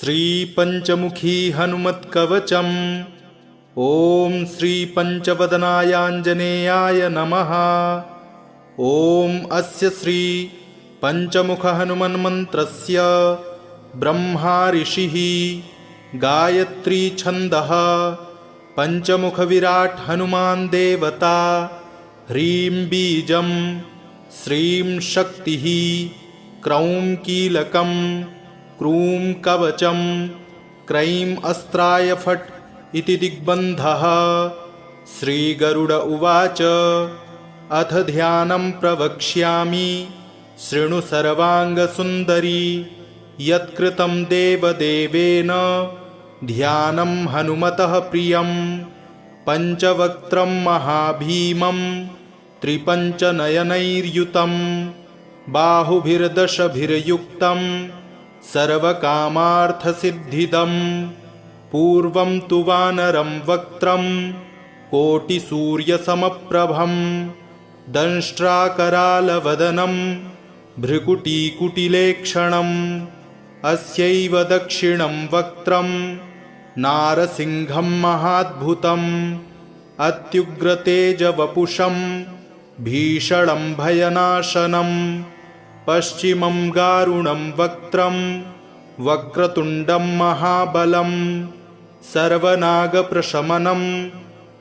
श्रीपञ्चमुखी हनुमत्कवचम्। ॐ श्रीपञ्चवदनायाञ्जनेयाय नमः। ॐ अस्य श्री पञ्चमुखहनुमन्मन्त्रस्य ब्रह्मा ऋषिः, गायत्री छन्दः, पञ्चमुखविराट् हनुमान् देवता, ह्रीं बीजं, श्रीं शक्तिः, क्रौं कीलकं, क्रूं कवचं, क्रैं अस्त्राय फट् इति दिग्बन्धः। श्रीगरुड उवाच अथ ध्यानं प्रवक्ष्यामि शृणु सर्वाङ्गसुन्दरी। यत्कृतं देवदेवेन ध्यानं हनुमतः प्रियं। पञ्चवक्त्रं महाभीमं त्रिपञ्चनयनैर्युतं, बाहुभिर्दशभिर्युक्तं सर्वकामार्थसिद्धिदं। पूर्वं तु वानरं वक्त्रं कोटिसूर्यसमप्रभं, दंष्ट्राकरालवदनं भ्रुकुटीकुटिलेक्षणम्। अस्यैव दक्षिणं वक्त्रं नारसिंहं महाद्भुतम्, अत्युग्रतेजवपुषं भीषणं भयनाशनम्। पश्चिमं गारुणं वक्त्रं वक्रतुण्डं महाबलं, सर्वनागप्रशमनं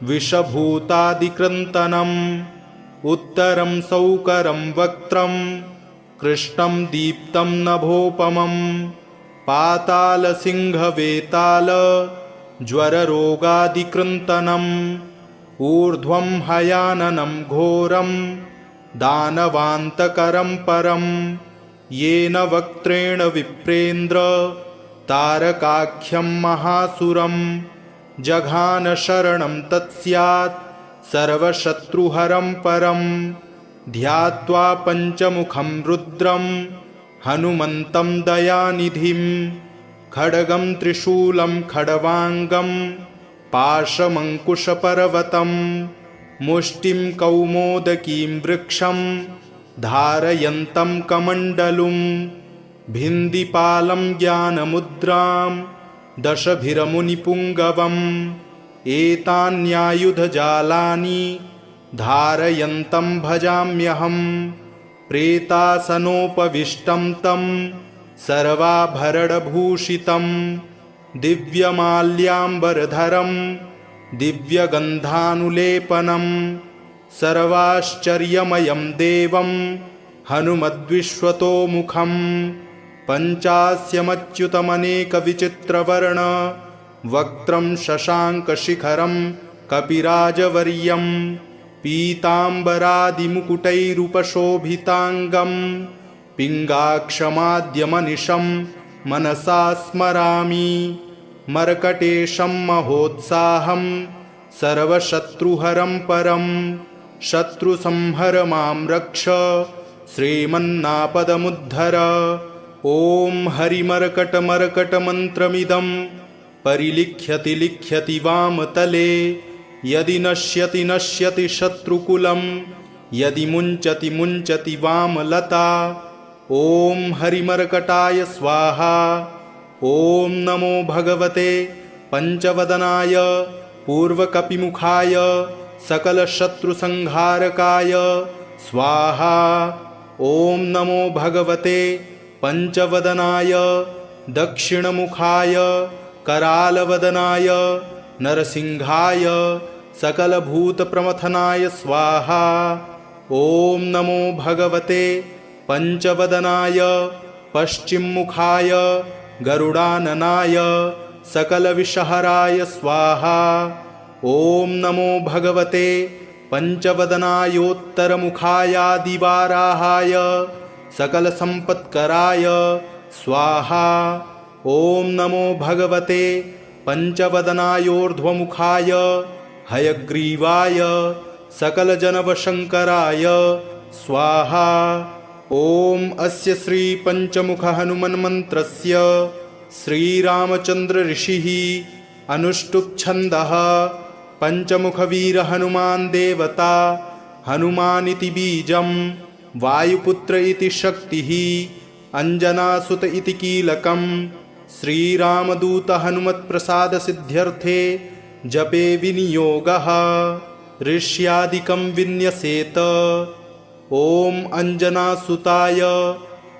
विषभूतादिक्रन्तनम्। उत्तरं सौकरं वक्त्रं कृष्णं दीप्तं नभोपमं, पातालसिंहवेताल ज्वररोगादिकृन्तनम्। ऊर्ध्वं हयाननं घोरं दानवान्तकरं परं, येन वक्त्रेण विप्रेन्द्र तारकाख्यं महासुरं। जघान शरणं तत्स्यात् सर्वशत्रुहरं परं, ध्यात्वा पञ्चमुखं रुद्रं हनुमन्तं दयानिधिं। खड्गं त्रिशूलं खड्वाङ्गं पाशमङ्कुशपर्वतं, मुष्टिं कौमोदकीं वृक्षं धारयन्तं कमण्डलुं। भिन्दिपालं ज्ञानमुद्रां दशभिरमुनिपुङ्गवम्, एतान्यायुधजालानि धारयन्तं भजाम्यहम्। प्रेतासनोपविष्टं तं सर्वाभरणभूषितं, दिव्यमाल्याम्बरधरं दिव्यगन्धानुलेपनं। सर्वाश्चर्यमयं देवं हनुमद्विश्वतोमुखं, पञ्चास्यमच्युतमनेकविचित्रवर्ण वक्त्रं शशाङ्कशिखरं कपिराजवर्यं। पीताम्बरादिमुकुटैरुपशोभिताङ्गं, पिङ्गाक्षमाद्यमनिशं मनसा स्मरामि। मर्कटेशं महोत्साहं सर्वशत्रुहरं परं, शत्रुसंहर मां रक्ष श्रीमन्नापदमुद्धर। ॐ हरिमर्कटमर्कटमन्त्रमिदं परिलिख्यति लिख्यति वामतले। यदि नश्यति नश्यति शत्रुकुलं, यदि मुञ्चति मुञ्चति वामलता। ॐ हरिमर्कटाय स्वाहा। ॐ नमो भगवते पञ्चवदनाय पूर्वकपिमुखाय सकलशत्रुसंहारकाय स्वाहा। ॐ नमो भगवते पञ्चवदनाय दक्षिणमुखाय करालवदनाय नरसिंहाय सकलभूतप्रमथनाय स्वाहा। ॐ नमो भगवते पञ्चवदनाय पश्चिममुखाय गरुडाननाय सकलविषहराय स्वाहा। ॐ नमो भगवते पञ्चवदनायोत्तरमुखायादिवाराहाय सकलसम्पत्कराय स्वाहा। ॐ नमो भगवते पञ्चवदनायोर्ध्वमुखाय हयग्रीवाय सकलजनवशङ्कराय स्वाहा। ॐ अस्य श्रीपञ्चमुखहनुमन्मन्त्रस्य श्रीरामचन्द्र ऋषिः अनुष्टुप्छन्दः। पञ्चमुखवीरहनुमान् देवता हनुमानिति बीजं, वायुपुत्र इति शक्तिः, अंजनासुत इति कीलकं, श्रीरामदूत हनुमत्प्रसाद सिद्ध्यर्थे जपे विनियोगः ऋष्यादिकं विन्यसेत। ॐ अंजनासुताय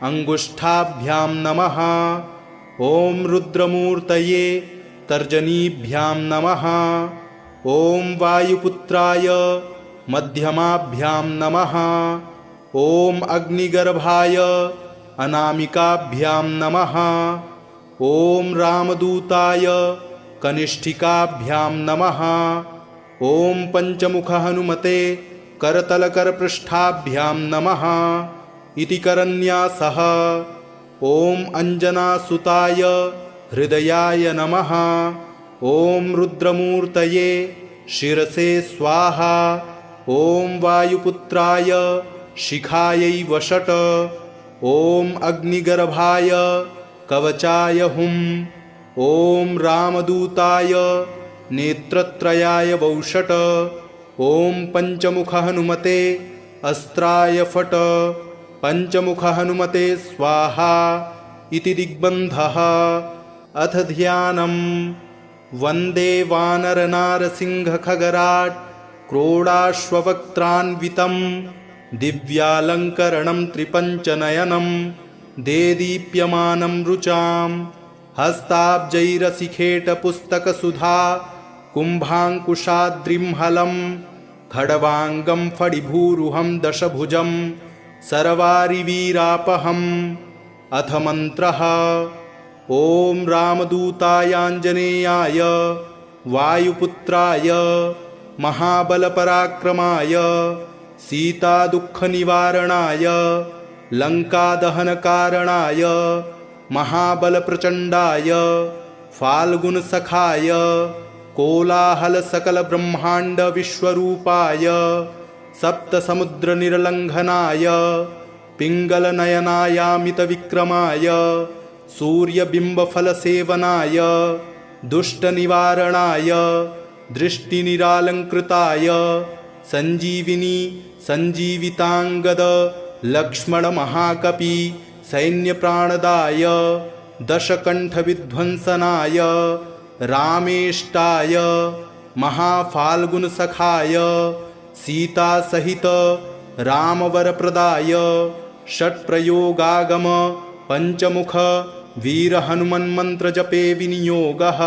अंगुष्ठाभ्यां नमः। ॐ रुद्रमूर्तये तर्जनीभ्यां नमः। ॐ वायुपुत्राय मध्यमाभ्यां नमः। ॐ अग्निगर्भाय अनामिकाभ्यां नमः। ॐ रामदूताय कनिष्ठिकाभ्यां नमः। ॐ पंचमुख हनुमते करतलकरपृष्ठाभ्यां नमः इति करन्यासः। ॐ अंजनासुताय हृदयाय नमः। ॐ रुद्रमूर्तये शिरसे स्वाहा। ॐ वायुपुत्राय शिखायै वषट्। ॐ अग्निगर्भाय कवचाय हुम्। ॐ रामदूताय नेत्रत्रयाय वौषट्। ॐ पंचमुख हनुमते अस्त्राय फट्। पंचमुख हनुमते स्वाहा इति दिग्बन्धः। अथ ध्यानम्। वन्दे वानरनारसिंहखगराट् क्रोडाश्ववक्त्रान्वितं दिव्यालङ्करणं त्रिपञ्चनयनं देदीप्यमानं रुचां हस्ताब्जैरसिखेटपुस्तकसुधा कुम्भाङ्कुशाद्रिं खड्वाङ्गं फणिभूरुहं दशभुजं सर्वारिवीरापहम्। अथ मन्त्रः। ॐ रामदूतायाञ्जनेयाय वायुपुत्राय महाबलपराक्रमाय सीतादुःखनिवारणाय लङ्कादहनकारणाय महाबलप्रचण्डाय फाल्गुनसखाय कोलाहलसकलब्रह्माण्डविश्वरूपाय सप्तसमुद्रनिर्लङ्घनाय पिङ्गलनयनायामितविक्रमाय सूर्यबिम्बफलसेवनाय दुष्टनिवारणाय दृष्टिनिरालङ्कृताय सञ्जीविनी सञ्जीविताङ्गद लक्ष्मणमहाकपि सैन्यप्राणदाय दशकण्ठविध्वंसनाय रामेष्टाय महाफाल्गुनसखाय सीतासहित रामवरप्रदाय षट्प्रयोगागम पंचमुख वीरहनुमन्मन्त्रजपे विनियोगः।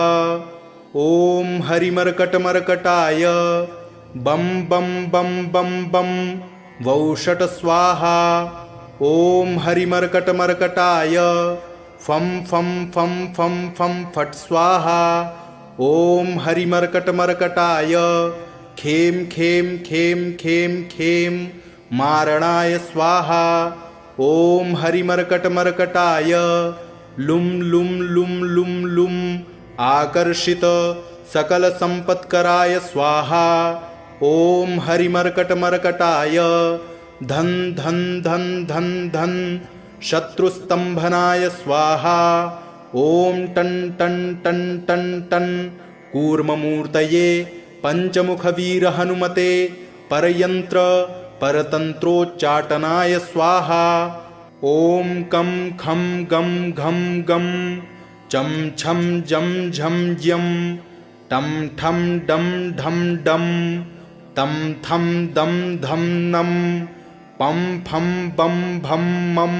ॐ हरिमर्कटमर्कटाय बं बं बं बं बं वौषट स्वाहा। ॐ हरिमर्कटमर्कटाय फं फं फं फं फं फट् स्वाहा। ॐ हरिमर्कटमर्कटाय खें खें खें खें खें मारणाय स्वाहा। ॐ हरिमर्कटमर्कटाय लुं लुं लुं लुं लुं आकर्षित सकलसम्पत्कराय स्वाहा। ॐ हरिमर्कटमर्कटाय धन धन धन धन धन शत्रुस्तम्भनाय स्वाहा। ॐ टन टन टन टन टन कूर्ममूर्तये पंचमुखवीरहनुमते परयन्त्र परतन्त्रोच्चाटनाय स्वाहा। ॐ कं खं गं घं गं चं छं जं झं यं टं ठं डं ढं डं तं थं दं धं नं पं फं बं भं मं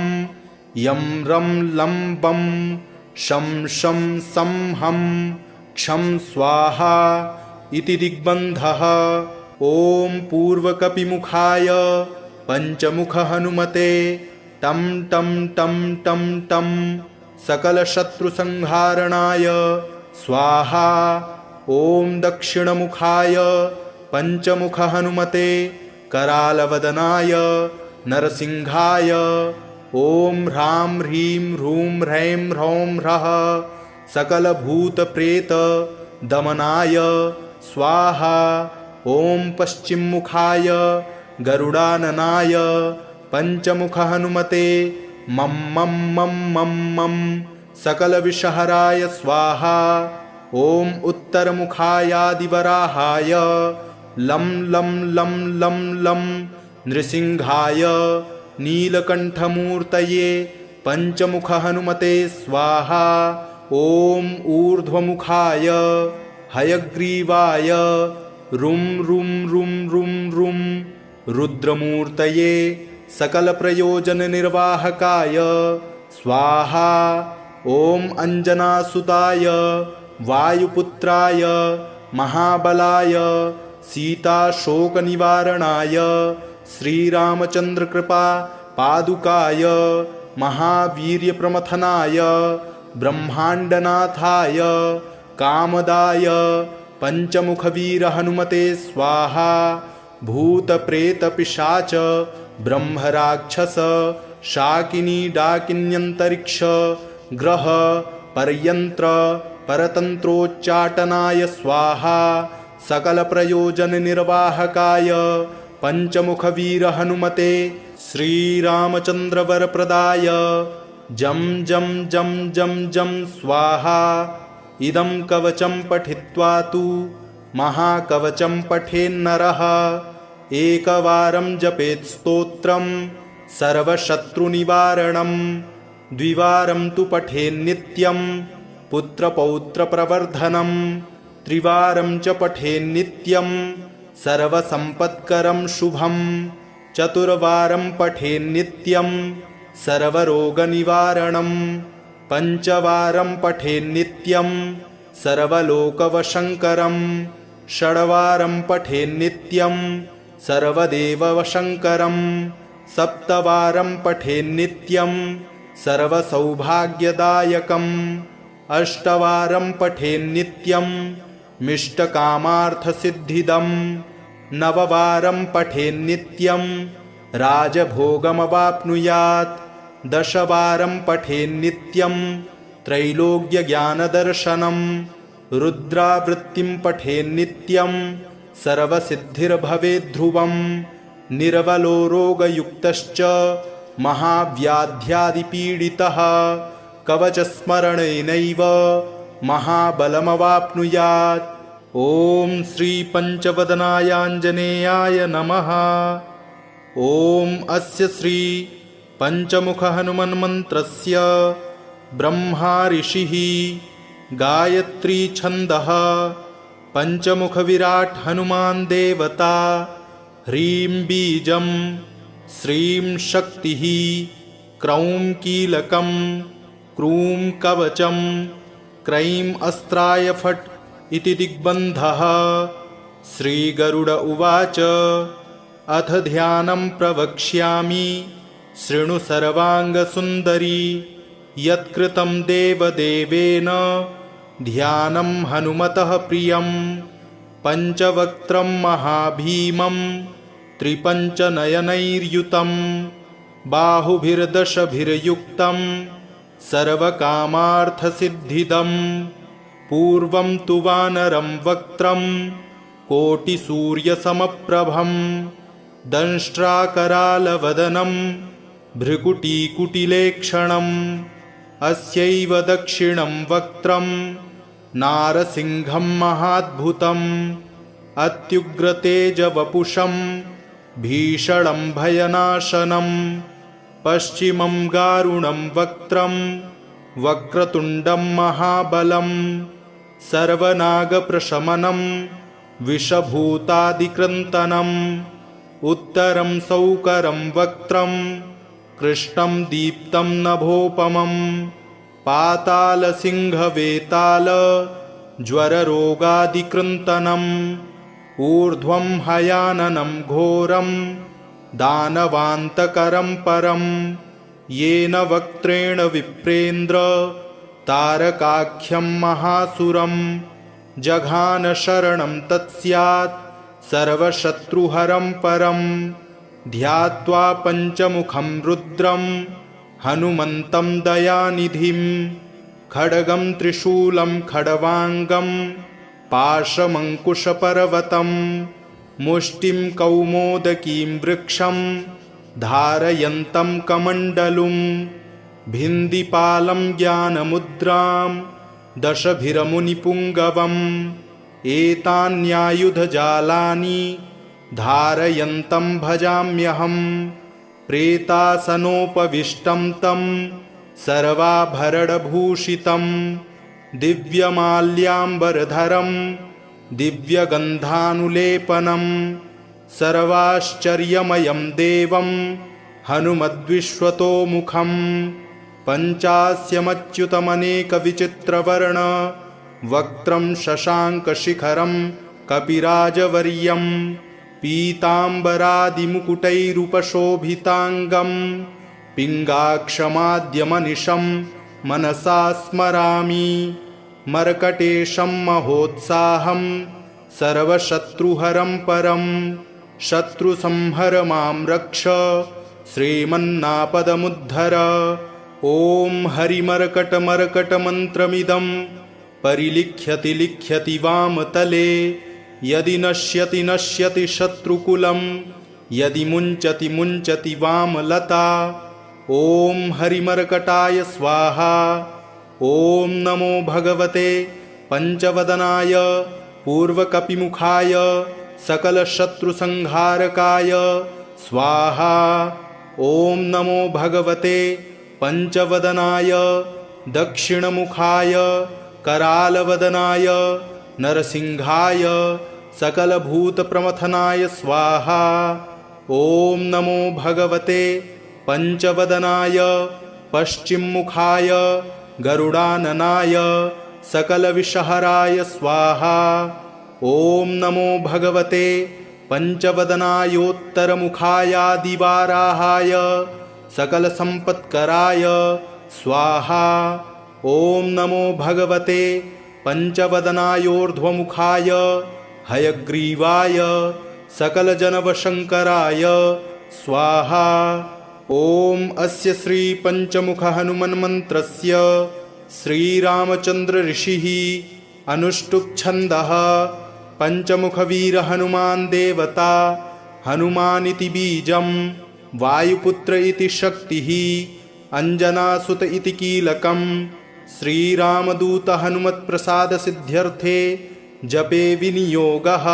यं रं लं बं शं शं सं हं क्षं स्वाहा इति दिग्बन्धः। ॐ पूर्वकपिमुखाय पंचमुख हनुमते टं टं टं टं टं सकलशत्रुसंहारणाय स्वाहा। ॐ दक्षिणमुखाय पंचमुख हनुमते करालवदनाय नरसिंहाय ॐ ह्रां ह्रीं ह्रूं ह्रैं ह्रौं ह्रः सकलभूतप्रेत दमनाय स्वाहा। ॐ पश्चिममुखाय गरुडाननाय पंचमुख हनुमते मं मं मं मं मं सकलविषहराय स्वाहा। ॐ उत्तरमुखायादिवराहाय लं लं लं लं लं नृसिंहाय नीलकण्ठमूर्तये पंचमुख हनुमते स्वाहा। ॐ ऊर्ध्वमुखाय हयग्रीवाय रुं रुं रुं रुं रुं रुद्रमूर्तये सकलप्रयोजननिर्वाहकाय स्वाहा। ॐ अञ्जनासुताय वायुपुत्राय महाबलाय सीताशोकनिवारणाय श्रीरामचन्द्रकृपा पादुकाय महावीर्यप्रमथनाय ब्रह्माण्डनाथाय कामदाय पञ्चमुखवीरहनुमते स्वाहा। भूतप्रेतपिशाच ब्रह्मराक्षस शाकिनी डाकिन्यन्तरिक्ष ग्रह परयन्त्र परतन्त्रोच्चाटनाय स्वाहा। सकलप्रयोजननिर्वाहकाय पञ्चमुखवीरहनुमते श्रीरामचन्द्रवरप्रदाय जं जं जं जं जं स्वाहा। इदं कवचं पठित्वा तु महाकवचं पठेन्नरः एकवारं जपेत् स्तोत्रं सर्वशत्रुनिवारणं द्विवारं तु पठेन्नित्यं पुत्रपौत्रप्रवर्धनं त्रिवारं च पठेन्नित्यं सर्वसम्पत्करं शुभं चतुर्वारं पठेन्नित्यं सर्वरोगनिवारणं पञ्चवारं पठेन्नित्यं सर्वलोकवशङ्करं षड्वारं पठेन्नित्यं सर्वदेववशङ्करं सप्तवारं पठेन्नित्यं सर्वसौभाग्यदायकम् अष्टवारं पठेन्नित्यं मिष्टकामार्थसिद्धिदं नववारं पठेन्नित्यं राजभोगमवाप्नुयात् दशवारं पठेन्नित्यं त्रैलोक्यज्ञानदर्शनं रुद्रावृत्तिं पठेन्नित्यं सर्वसिद्धिर्भवेद्ध्रुवं निर्बलो रोगयुक्तश्च महाव्याध्यादिपीडितः कवचस्मरणेनैव महाबलमवाप्नुयात्। ॐ श्रीपञ्चवदनायाञ्जनेयाय नमः। ॐ अस्य श्री पञ्चमुखहनुमन्मन्त्रस्य ब्रह्मा ऋषिः गायत्री छन्दः पञ्चमुखविराट् हनुमान् देवता ह्रीं बीजं श्रीं शक्तिः क्रौं कीलकं क्रूं कवचं क्रैं अस्त्राय फट् इति दिग्बन्धः। श्रीगरुड उवाच अथ ध्यानं प्रवक्ष्यामि शृणु सर्वाङ्गसुन्दरी यत्कृतं देवदेवेन ध्यानं हनुमतः प्रियं पञ्चवक्त्रं महाभीमं त्रिपञ्चनयनैर्युतं बाहुभिर्दशभिर्युक्तं सर्वकामार्थसिद्धिदं पूर्वं तु वानरं वक्त्रं कोटिसूर्यसमप्रभं दंष्ट्राकरालवदनं भ्रुकुटीकुटिलेक्षणम् अस्यैव दक्षिणं वक्त्रं नारसिंहं महाद्भुतम् अत्युग्रतेजवपुषं भीषणं भयनाशनं पश्चिमं गारुणं वक्त्रं वक्रतुण्डं महाबलं सर्वनागप्रशमनं विषभूतादिक्रन्तनं उत्तरं सौकरं वक्त्रं कृष्णं दीप्तं नभोपमं पातालसिंहवेताल ज्वररोगादिकृन्तनम् ऊर्ध्वं हयाननं घोरं दानवान्तकरं परं येन वक्त्रेण विप्रेन्द्र तारकाख्यं महासुरं जघान शरणं तत्स्यात् सर्वशत्रुहरं परं ध्यात्वा पञ्चमुखं रुद्रं हनुमन्तं दयानिधिं खड्गं त्रिशूलं खड्वाङ्गं पाशमङ्कुशपर्वतं मुष्टिं कौमोदकीं वृक्षं धारयन्तं कमण्डलुं भिन्दिपालं ज्ञानमुद्रां दशभिरमुनिपुङ्गवम् एतान्यायुधजालानि धारयन्तं भजाम्यहं प्रेतासनोपविष्टं तं सर्वाभरणभूषितं दिव्यमाल्याम्बरधरं दिव्यगन्धानुलेपनं सर्वाश्चर्यमयं देवं हनुमद्विश्वतोमुखं पञ्चास्यमच्युतमनेकविचित्रवर्ण वक्त्रं शशाङ्कशिखरं कपिराजवर्यं पीताम्बरादिमुकुटैरुपशोभिताङ्गं पिङ्गाक्षमाद्यमनिशं मनसा स्मरामि मर्कटेशं महोत्साहं सर्वशत्रुहरं परं शत्रुसंहर मां रक्ष श्रीमन्नापदमुद्धर। ॐ हरिमर्कटमर्कटमन्त्रमिदं परिलिख्यति लिख्यति वामतले यदि नश्यति नश्यति शत्रुकुलं यदि मुञ्चति मुञ्चति वामलता। ॐ हरिमर्कटाय स्वाहा। ॐ नमो भगवते पञ्चवदनाय पूर्वकपिमुखाय सकलशत्रुसंहारकाय स्वाहा। ॐ नमो भगवते पञ्चवदनाय दक्षिणमुखाय करालवदनाय नरसिंहाय सकलभूतप्रमथनाय स्वाहा। ॐ नमो भगवते पञ्चवदनाय पश्चिममुखाय गरुडाननाय सकलविषहराय स्वाहा। ॐ नमो भगवते पञ्चवदनायोत्तरमुखायादिवाराहाय सकलसम्पत्कराय स्वाहा। ॐ नमो भगवते पञ्चवदनायोर्ध्वमुखाय हयग्रीवाय सकलजनवशङ्कराय स्वाहा। ॐ अस्य श्रीपञ्चमुखहनुमन्मन्त्रस्य श्रीरामचन्द्रऋषिः अनुष्टुप्छन्दः पञ्चमुखवीरहनुमान् देवता हनुमानिति बीजं वायुपुत्र इति शक्तिः अञ्जनासुत इति कीलकं श्रीरामदूत हनुमत्प्रसादसिद्ध्यर्थे जपे विनियोगः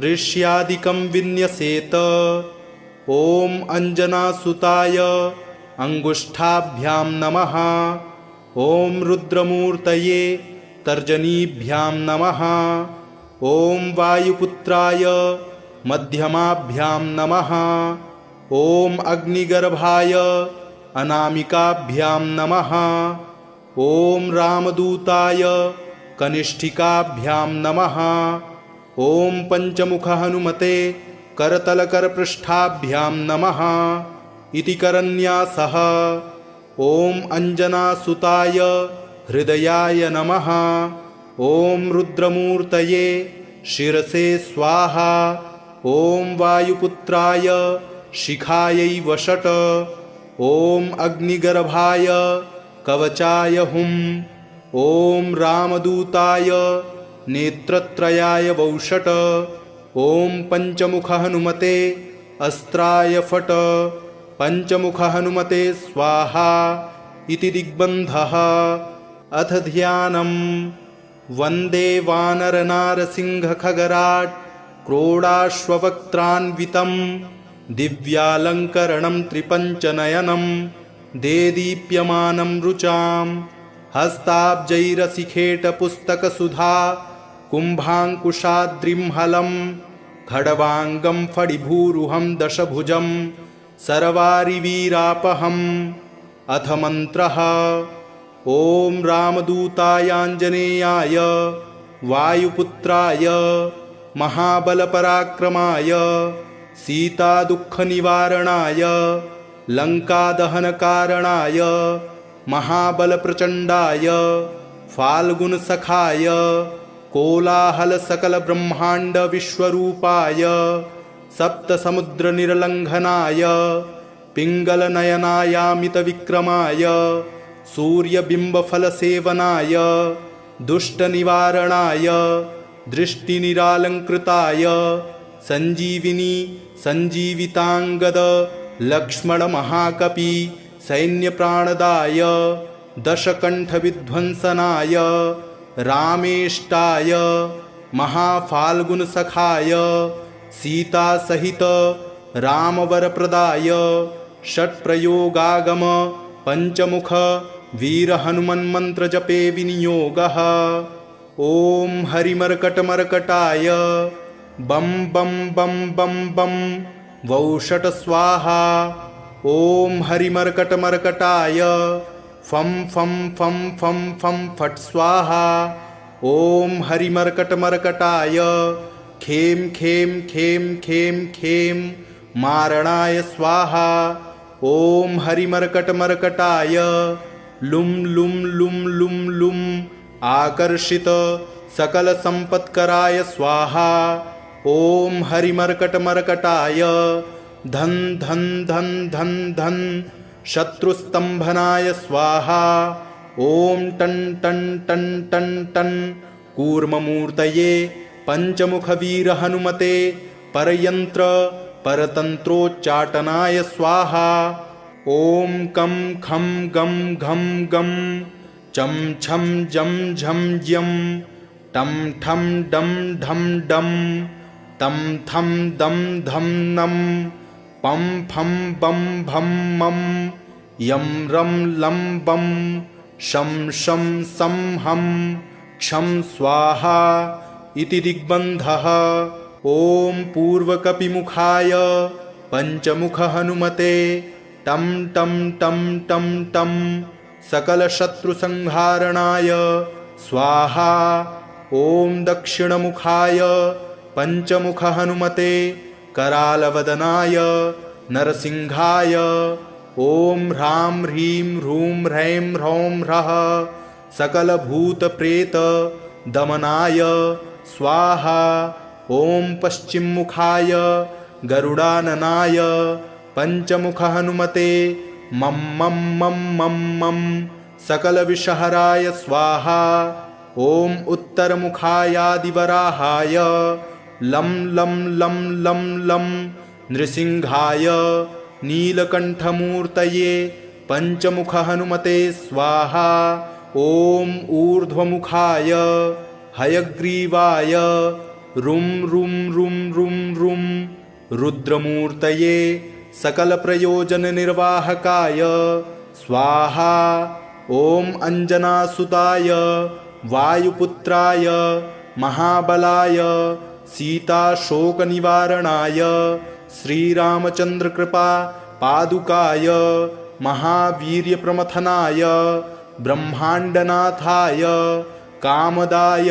ऋष्यादिकं विन्यसेत। ॐ अञ्जनासुताय अङ्गुष्ठाभ्यां नमः। ॐ रुद्रमूर्तये तर्जनीभ्यां नमः। ॐ वायुपुत्राय मध्यमाभ्यां नमः। ॐ अग्निगर्भाय अनामिकाभ्यां नमः। ॐ रामदूताय कनिष्ठिकाभ्यां नमः। ॐ पञ्चमुखहनुमते करतलकरपृष्ठाभ्यां नमः इति करन्यासः। ॐ अञ्जनासुताय हृदयाय नमः। ॐ रुद्रमूर्तये शिरसे स्वाहा। ॐ वायुपुत्राय शिखायै वषट्। ॐ अग्निगर्भाय कवचाय हुं। ॐ रामदूताय नेत्रत्रयाय वौषट्। ॐ पञ्चमुखहनुमते अस्त्राय फट्। पञ्चमुखहनुमते स्वाहा इति दिग्बन्धः। अथ ध्यानम्। वन्दे वानरनारसिंहखगराट् क्रोडाश्ववक्त्रान्वितं दिव्यालङ्करणं त्रिपञ्चनयनं देदीप्यमानं रुचां हस्ताब्जैरसिखेटपुस्तकसुधा कुम्भाङ्कुशाद्रिंहलं खड्वाङ्गं फणिभूरुहं दशभुजं सर्वारिवीरापहम्। अथ मन्त्रः। ॐ रामदूतायाञ्जनेयाय वायुपुत्राय महाबलपराक्रमाय सीतादुःखनिवारणाय लङ्कादहनकारणाय महाबलप्रचण्डाय फाल्गुनसखाय कोलाहलसकलब्रह्माण्डविश्वरूपाय सप्तसमुद्रनिर्लङ्घनाय पिङ्गलनयनायामितविक्रमाय सूर्यबिम्बफलसेवनाय दुष्टनिवारणाय दृष्टिनिरालङ्कृताय सञ्जीविनी सञ्जीविताङ्गद लक्ष्मणमहाकपि सैन्यप्राणदाय दशकण्ठविध्वंसनाय रामेष्टाय महाफाल्गुनसखाय सीतासहित रामवरप्रदाय षट्प्रयोगागम पञ्चमुख वीरहनुमन्मन्त्रजपे विनियोगः। ॐ हरिमर्कटमर्कटाय बं बं बं बं बं वौषट स्वाहा। ॐ हरिमर्कटमर्कटाय फं फं फं फं फं फट् स्वाहा। ॐ हरिमर्कटमर्कटाय खें खें खें खें खें मारणाय स्वाहा। ॐ हरिमर्कटमर्कटाय लुं लुं लुं लुं लुं आकर्षित सकलसम्पत्कराय स्वाहा। ॐ हरिमर्कटमर्कटाय धन धन धन धन धन शत्रुस्तम्भनाय स्वाहा। ॐ टन् टन् टन् टन् टन् कूर्ममूर्तये पञ्चमुखवीरहनुमते परयन्त्र परतन्त्रोच्चाटनाय स्वाहा। ॐ कं खं गं घं गं चं छं जं झं ज्यं टं ठं डं ढं डं तं थं दं धं नं पं फं बं भं मं यं रं लं बं शं शं सं हं क्षं स्वाहा इति दिग्बन्धः। ॐ पूर्वकपिमुखाय पञ्चमुखहनुमते टं टं टं टं टं सकलशत्रुसंहारणाय स्वाहा। ॐ दक्षिणमुखाय पञ्चमुखहनुमते करालवदनाय नरसिंहाय ॐ ह्रां ह्रीं ह्रूं ह्रैं ह्रौं ह्रः सकलभूतप्रेतदमनाय स्वाहा। ॐ पश्चिममुखाय गरुडाननाय पञ्चमुखहनुमते मं मं मं मं मं सकलविषहराय स्वाहा। ॐ उत्तरमुखायादिवराहाय लं लं लं लं लं नृसिंहाय नीलकण्ठमूर्तये पञ्चमुखहनुमते स्वाहा। ॐ ऊर्ध्वमुखाय हयग्रीवाय रुं रुं रुं रुं रुं रुद्रमूर्तये सकलप्रयोजननिर्वाहकाय स्वाहा। ॐ अञ्जनासुताय वायुपुत्राय महाबलाय सीताशोकनिवारणाय श्रीरामचन्द्रकृपा पादुकाय महावीर्यप्रमथनाय ब्रह्माण्डनाथाय कामदाय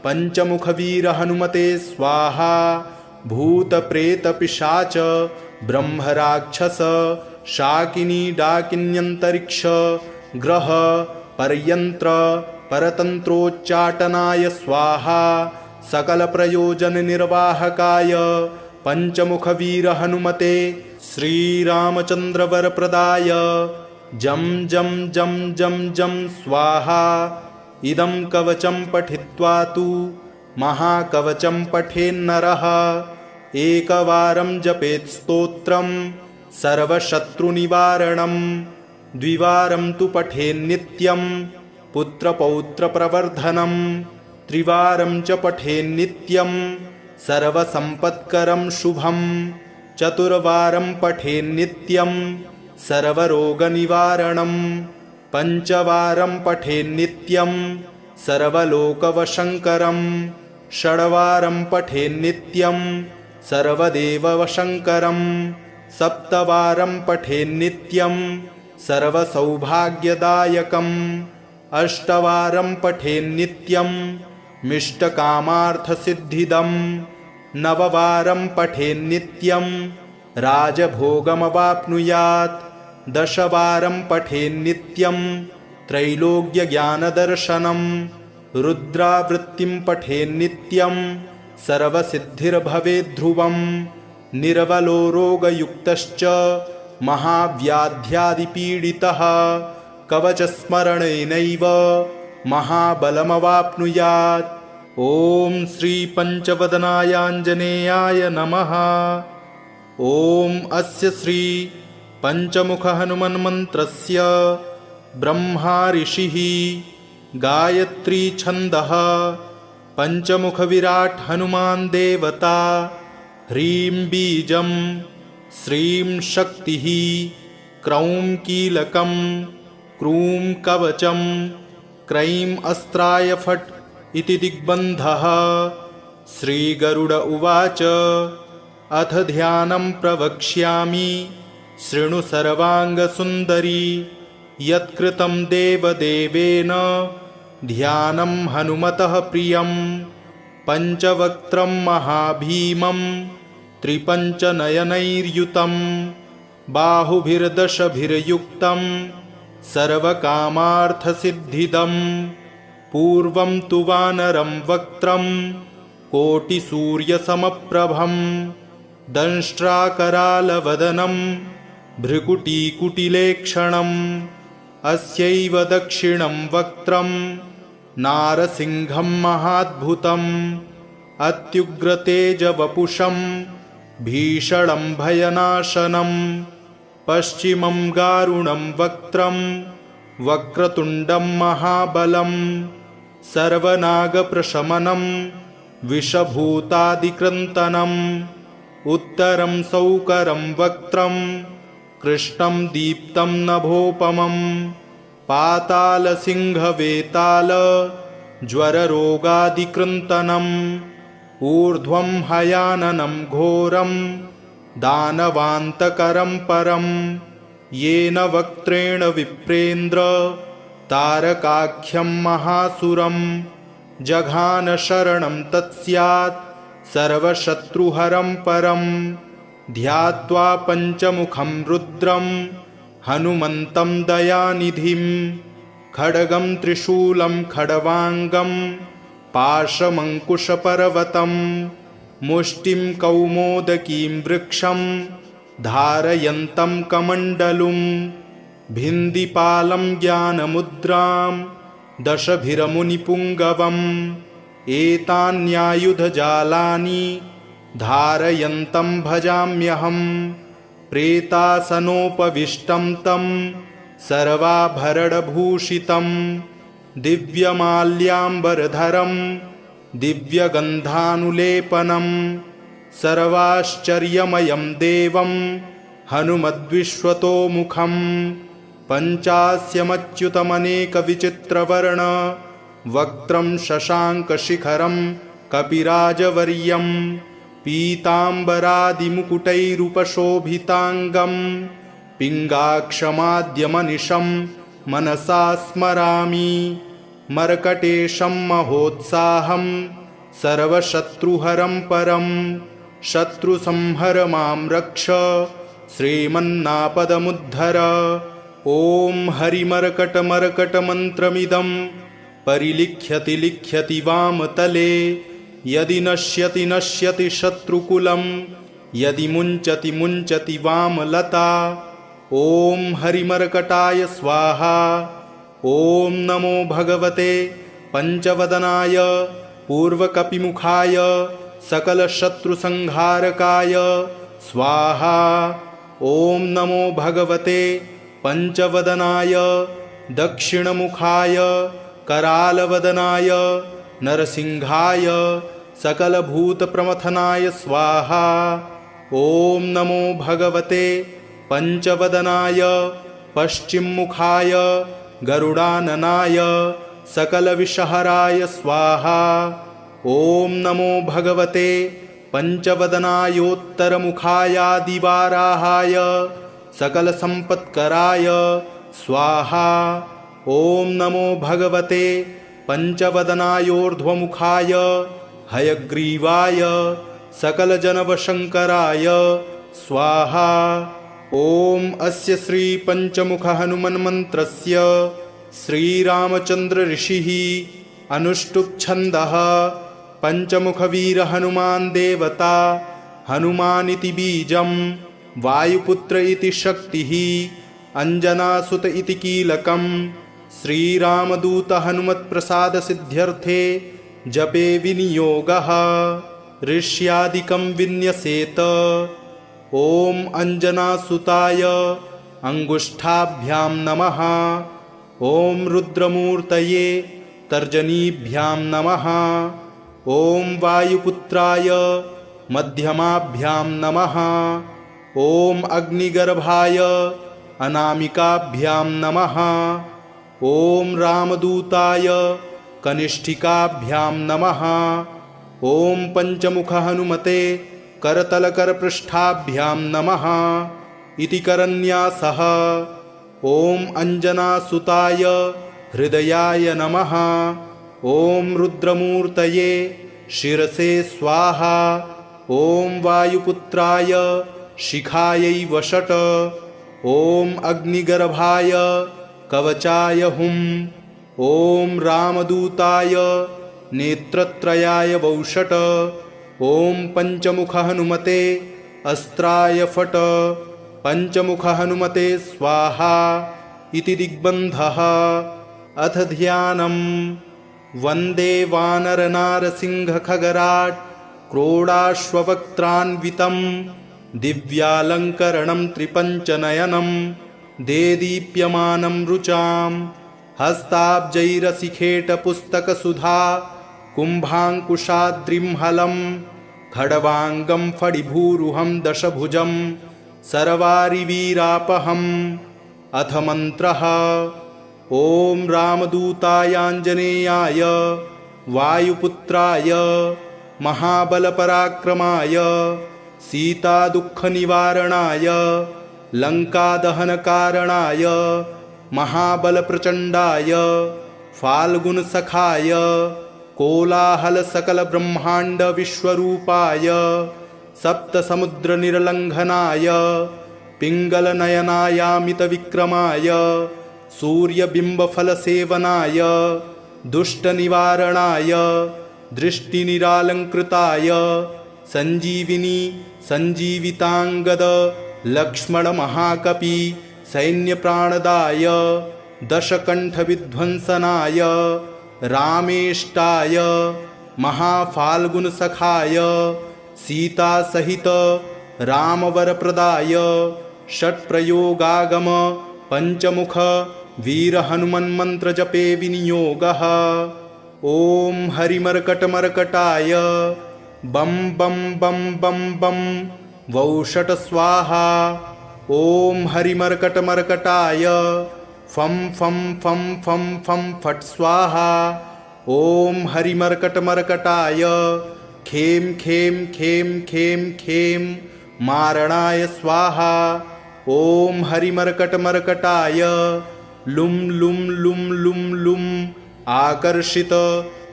पञ्चमुखवीरहनुमते स्वाहा। भूतप्रेतपिशाच ब्रह्मराक्षस शाकिनी डाकिन्यन्तरिक्ष ग्रह परयन्त्र परतन्त्रोच्चाटनाय स्वाहा। सकलप्रयोजननिर्वाहकाय पञ्चमुखवीरहनुमते श्रीरामचन्द्रवरप्रदाय जं जं जं जं जं स्वाहा। इदं कवचं पठित्वा तु महाकवचं पठेन्नरः एकवारं जपेत् स्तोत्रं सर्वशत्रुनिवारणं द्विवारं तु पठेन्नित्यं पुत्रपौत्रप्रवर्धनं त्रिवारं च पठेन्नित्यं सर्वसम्पत्करं शुभं चतुर्वारं पठेन्नित्यं सर्वरोगनिवारणं पञ्चवारं पठेन्नित्यं सर्वलोकवशङ्करं षड्वारं पठेन्नित्यं सर्वदेववशङ्करं सप्तवारं पठेन्नित्यं सर्वसौभाग्यदायकम् अष्टवारं पठेन्नित्यं मिष्टकामार्थसिद्धिदं नववारं पठेन्नित्यं राजभोगमवाप्नुयात् दशवारं पठेन्नित्यं त्रैलोक्यज्ञानदर्शनं रुद्रावृत्तिं पठेन्नित्यं सर्वसिद्धिर्भवेद्ध्रुवं निर्बलो रोगयुक्तश्च महाव्याध्यादिपीडितः कवचस्मरणेनैव महाबलमवाप्नुयात्। ॐ श्रीपञ्चवदनायाञ्जनेयाय नमः। ॐ अस्य श्री पञ्चमुखहनुमन्मन्त्रस्य ब्रह्मा ऋषिः गायत्री छन्दः पञ्चमुखविराट् हनुमान् देवता ह्रीं बीजं श्रीं शक्तिः क्रौं कीलकं क्रूं कवचं क्रैं अस्त्राय फट् इति दिग्बन्धः। श्रीगरुड उवाच अथ ध्यानं प्रवक्ष्यामि शृणु सर्वाङ्गसुन्दरी। यत्कृतं देवदेवेन ध्यानं हनुमतः प्रियं। पञ्चवक्त्रं महाभीमं त्रिपञ्चनयनैर्युतं बाहुभिर्दशभिर्युक्तं सर्वकामार्थसिद्धिदं। पूर्वं तु वानरं वक्त्रं कोटिसूर्यसमप्रभं दंष्ट्राकरालवदनं भ्रुकुटीकुटिलेक्षणम्। अस्यैव दक्षिणं वक्त्रं नारसिंहं महाद्भुतम् अत्युग्रतेजवपुषं भीषणं भयनाशनम्। पश्चिमं गारुणं वक्त्रं वक्रतुण्डं महाबलं सर्वनागप्रशमनं विषभूतादिक्रन्तनम्। उत्तरं सौकरं वक्त्रं कृष्णं दीप्तं नभोपमं पातालसिंहवेताल ज्वररोगादिकृन्तनम्। ऊर्ध्वं हयाननं घोरं दानवान्तकरं परं येन वक्त्रेण विप्रेन्द्र तारकाख्यं महासुरं। जघान शरणं तत्स्यात् सर्वशत्रुहरं परं ध्यात्वा पञ्चमुखं रुद्रं हनुमन्तं दयानिधिं। खड्गं त्रिशूलं खड्वाङ्गं पाशमङ्कुशपर्वतं मुष्टिं कौमोदकीं वृक्षं धारयन्तं कमण्डलुं। भिन्दिपालं ज्ञानमुद्रां दशभिरमुनिपुङ्गवम् एतान्यायुधजालानि धारयन्तं भजाम्यहं। प्रेतासनोपविष्टं तं सर्वाभरणभूषितं दिव्यमाल्याम्बरधरं दिव्यगन्धानुलेपनं सर्वाश्चर्यमयं देवं हनुमद्विश्वतोमुखं। पञ्चास्यमच्युतमनेकविचित्रवर्ण वक्त्रं शशाङ्कशिखरं कपिराजवर्यं पीताम्बरादिमुकुटैरुपशोभिताङ्गं पिङ्गाक्षमाद्यमनिशं मनसा स्मरामि। मर्कटेशं महोत्साहं सर्वशत्रुहरं परं शत्रुसंहर मां रक्ष श्रीमन्नापदमुद्धर। ॐ हरिमर्कटमर्कटमन्त्रमिदं परिलिख्यति लिख्यति वामतले यदि नश्यति नश्यति शत्रुकुलं यदि मुञ्चति मुञ्चति वामलता। ॐ हरिमर्कटाय स्वाहा। ॐ नमो भगवते पञ्चवदनाय पूर्वकपिमुखाय सकलशत्रुसंहारकाय स्वाहा। ॐ नमो भगवते पञ्चवदनाय दक्षिणमुखाय करालवदनाय नरसिंहाय सकलभूतप्रमथनाय स्वाहा। ॐ नमो भगवते पञ्चवदनाय पश्चिममुखाय गरुडाननाय सकलविषहराय स्वाहा। ॐ नमो भगवते पञ्चवदनायोत्तरमुखायादिवाराहाय सकलसम्पत्कराय स्वाहा। ॐ नमो भगवते पञ्चवदनायोर्ध्वमुखाय हयग्रीवाय सकलजनवशङ्कराय स्वाहा। ॐ अस्य श्रीपञ्चमुखहनुमन्मन्त्रस्य श्रीरामचन्द्रऋषिः अनुष्टुप्छन्दः पञ्चमुखवीरहनुमान् देवता हनुमानिति बीजं वायुपुत्र इति शक्तिः अञ्जनासुत इति कीलकं श्रीरामदूत हनुमत्प्रसादसिद्ध्यर्थे जपे विनियोगः ऋष्यादिकं विन्यसेत। ॐ अञ्जनासुताय अङ्गुष्ठाभ्यां नमः। ॐ रुद्रमूर्तये तर्जनीभ्यां नमः। ॐ वायुपुत्राय मध्यमाभ्यां नमः। ॐ अग्निगर्भाय अनामिकाभ्यां नमः। ॐ रामदूताय कनिष्ठिकाभ्यां नमः। ॐ पञ्चमुखहनुमते करतलकरपृष्ठाभ्यां नमः इति करन्यासः। ॐ अञ्जनासुताय हृदयाय नमः। ॐ रुद्रमूर्तये शिरसे स्वाहा। ॐ वायुपुत्राय शिखायै वषट्। ॐ अग्निगर्भाय कवचाय हुम्। ॐ रामदूताय नेत्रत्रयाय वौषट्। ॐ पञ्चमुखहनुमते अस्त्राय फट्। पञ्चमुखहनुमते स्वाहा इति दिग्बन्धः। अथ ध्यानम्। वन्दे वानरनारसिंहखगराट् क्रोडाश्ववक्त्रान्वितं दिव्यालङ्करणं त्रिपञ्चनयनं देदीप्यमानं रुचां हस्ताब्जैरसिखेटपुस्तकसुधा कुम्भाङ्कुशाद्रिं हलं खड्वाङ्गं फणिभूरुहं दशभुजं सर्वारिवीरापहम्। अथ मन्त्रः। ॐ रामदूतायाञ्जनेयाय वायुपुत्राय महाबलपराक्रमाय सीतादुःखनिवारणाय लङ्कादहनकारणाय महाबलप्रचण्डाय फाल्गुनसखाय कोलाहलसकलब्रह्माण्डविश्वरूपाय सप्तसमुद्रनिर्लङ्घनाय पिङ्गलनयनायामितविक्रमाय सूर्यबिम्बफलसेवनाय दुष्टनिवारणाय दृष्टिनिरालङ्कृताय सञ्जीविनी सञ्जीविताङ्गद लक्ष्मणमहाकपि सैन्यप्राणदाय दशकण्ठविध्वंसनाय रामेष्टाय महाफाल्गुनसखाय सीतासहित रामवरप्रदाय षट्प्रयोगागम पञ्चमुख वीरहनुमन्मन्त्रजपे विनियोगः। ॐ हरिमर्कटमर्कटाय बं बं बं बं बं वौषट स्वाहा। ॐ हरिमर्कटमर्कटाय फं फं फं फं फं फट् स्वाहा। ॐ हरिमर्कटमर्कटाय खें खें खें खें खें मारणाय स्वाहा। ॐ हरिमर्कटमर्कटाय लुं लुं लुं लुं लुं आकर्षित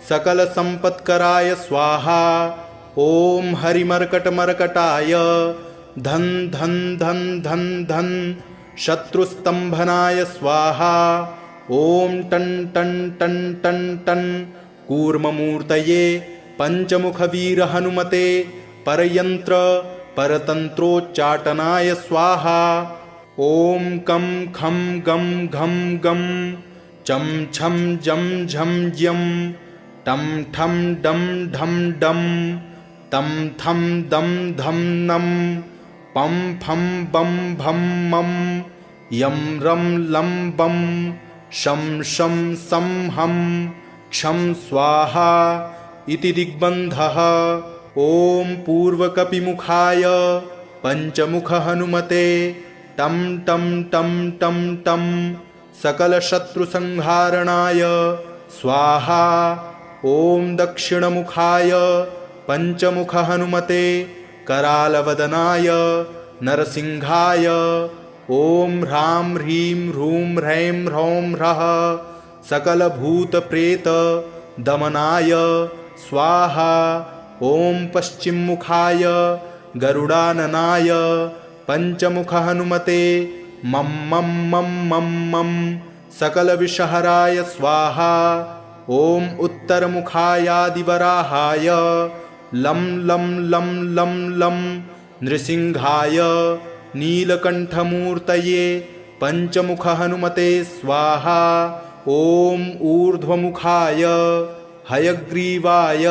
सकलसम्पत्कराय स्वाहा। ॐ हरिमर्कटमर्कटाय धन धन धन धन धन शत्रुस्तम्भनाय स्वाहा। ॐ टन टन टन टन टन कूर्ममूर्तये पञ्चमुखवीरहनुमते परयन्त्र परतन्त्रोच्चाटनाय स्वाहा। ॐ कं खं गं घं गं चं छं जं झं यं टं ठं डं ढं डं तं थं दं धं नं पं फं बं भं मं यं रं लं बं शं शं सं हं क्षं स्वाहा इति दिग्बन्धः। ॐ पूर्वकपिमुखाय पञ्चमुखहनुमते टं टं टं टं टं सकलशत्रुसंहारणाय स्वाहा। ॐ दक्षिणमुखाय पञ्चमुखहनुमते करालवदनाय नरसिंहाय ॐ ह्रां ह्रीं ह्रूं ह्रैं ह्रौं ह्रः सकलभूतप्रेतदमनाय स्वाहा। ॐ पश्चिममुखाय गरुडाननाय पञ्चमुखहनुमते मं मं मं मं मं सकलविषहराय स्वाहा। ॐ उत्तरमुखायादिवराहाय लं लं लं लं लं नृसिंहाय नीलकण्ठमूर्तये पञ्चमुखहनुमते स्वाहा। ॐ ऊर्ध्वमुखाय हयग्रीवाय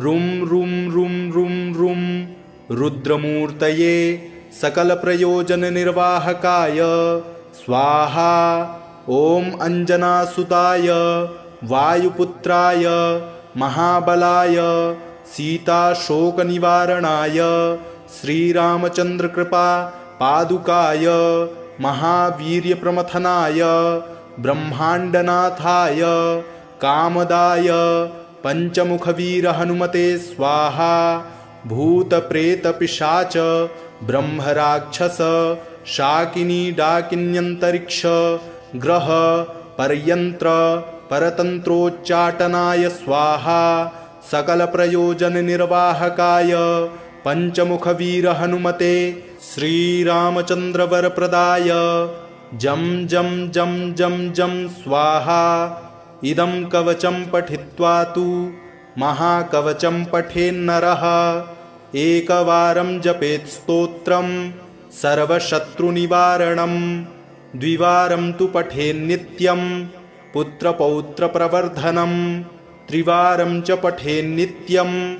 रुं रुं रुं रुं रुं रुद्रमूर्तये सकलप्रयोजननिर्वाहकाय स्वाहा। ॐ अञ्जनासुताय वायुपुत्राय महाबलाय सीताशोकनिवारणाय श्रीरामचन्द्रकृपा पादुकाय महावीर्यप्रमथनाय ब्रह्माण्डनाथाय कामदाय पञ्चमुखवीरहनुमते स्वाहा। भूतप्रेतपिशाच ब्रह्मराक्षस शाकिनी डाकिन्यन्तरिक्ष ग्रह परयन्त्र परतन्त्रोच्चाटनाय स्वाहा। सकलप्रयोजननिर्वाहकाय पञ्चमुखवीरहनुमते श्रीरामचन्द्रवरप्रदाय जं जं जं जं जं स्वाहा। इदं कवचं पठित्वा तु महाकवचं पठेन्नरः एकवारं जपेत् स्तोत्रं सर्वशत्रुनिवारणं। द्विवारं तु पठेन्नित्यं पुत्रपौत्रप्रवर्धनं। त्रिवारं च पठेन्नित्यं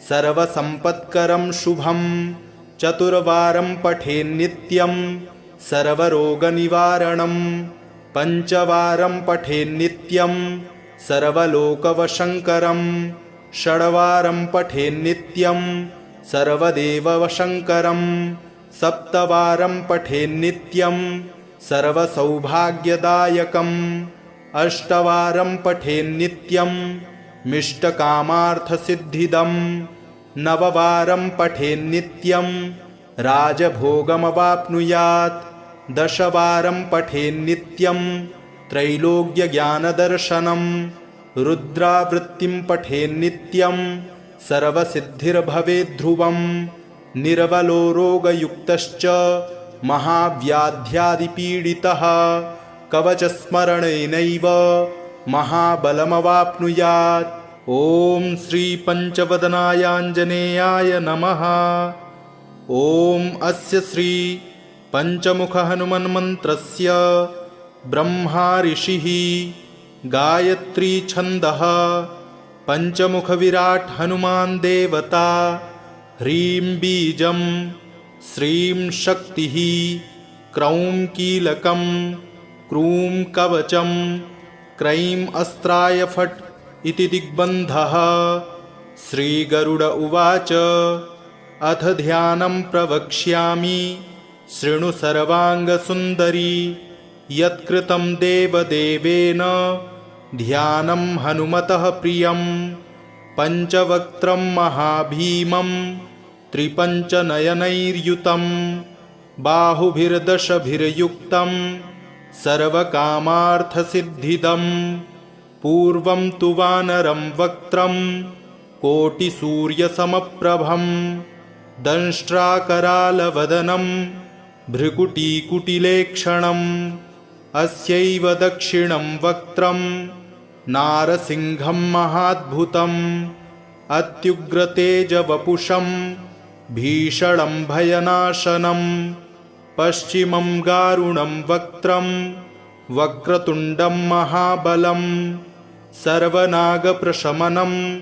सर्वसम्पत्करं शुभं। चतुर्वारं पठेन्नित्यं सर्वरोगनिवारणं। पञ्चवारं पठेन्नित्यं सर्वलोकवशङ्करं। षड्वारं पठेन्नित्यं सर्वदेववशङ्करं। सप्तवारं पठेन्नित्यं सर्वसौभाग्यदायकम्। अष्टवारं पठेन्नित्यं मिष्टकामार्थसिद्धिदम्। नववारं पठेन्नित्यं राजभोगमवाप्नुयात्। दशवारं पठेन्नित्यं त्रैलोक्यज्ञानदर्शनं। रुद्रावृत्तिं पठेन्नित्यं सर्वसिद्धिर्भवेद्ध्रुवं। निर्बलो रोगयुक्तश्च महाव्याध्यादिपीडितः कवचस्मरणेनैव महाबलमवाप्नुयात्। ॐ श्रीपञ्चवदनायाञ्जनेयाय नमः। ॐ अस्य श्री पञ्चमुखहनुमन्मन्त्रस्य ब्रह्मा ऋषिः गायत्री छन्दः पञ्चमुखविराट् हनुमान् देवता। ह्रीं बीजं श्रीं शक्तिः क्रौं कीलकं क्रूं कवचं क्रैं अस्त्राय फट् इति दिग्बन्धः। श्रीगरुड उवाच अथ ध्यानं प्रवक्ष्यामि शृणु सर्वाङ्गसुन्दरी। यत्कृतं देवदेवेन ध्यानं हनुमतः प्रियं। पञ्चवक्त्रं महाभीमं त्रिपञ्चनयनैर्युतं। बाहुभिर्दशभिर्युक्तं सर्वकामार्थसिद्धिदं। पूर्वं तु वानरं वक्त्रं कोटिसूर्यसमप्रभं। दंष्ट्राकरालवदनं भ्रुकुटीकुटिलेक्षणम्। अस्यैव दक्षिणं वक्त्रं नारसिंहं महाद्भुतम्। अत्युग्रतेजवपुषं भीषणं भयनाशनं। पश्चिमं गारुणं वक्त्रं वक्रतुण्डं महाबलं। सर्वनागप्रशमनं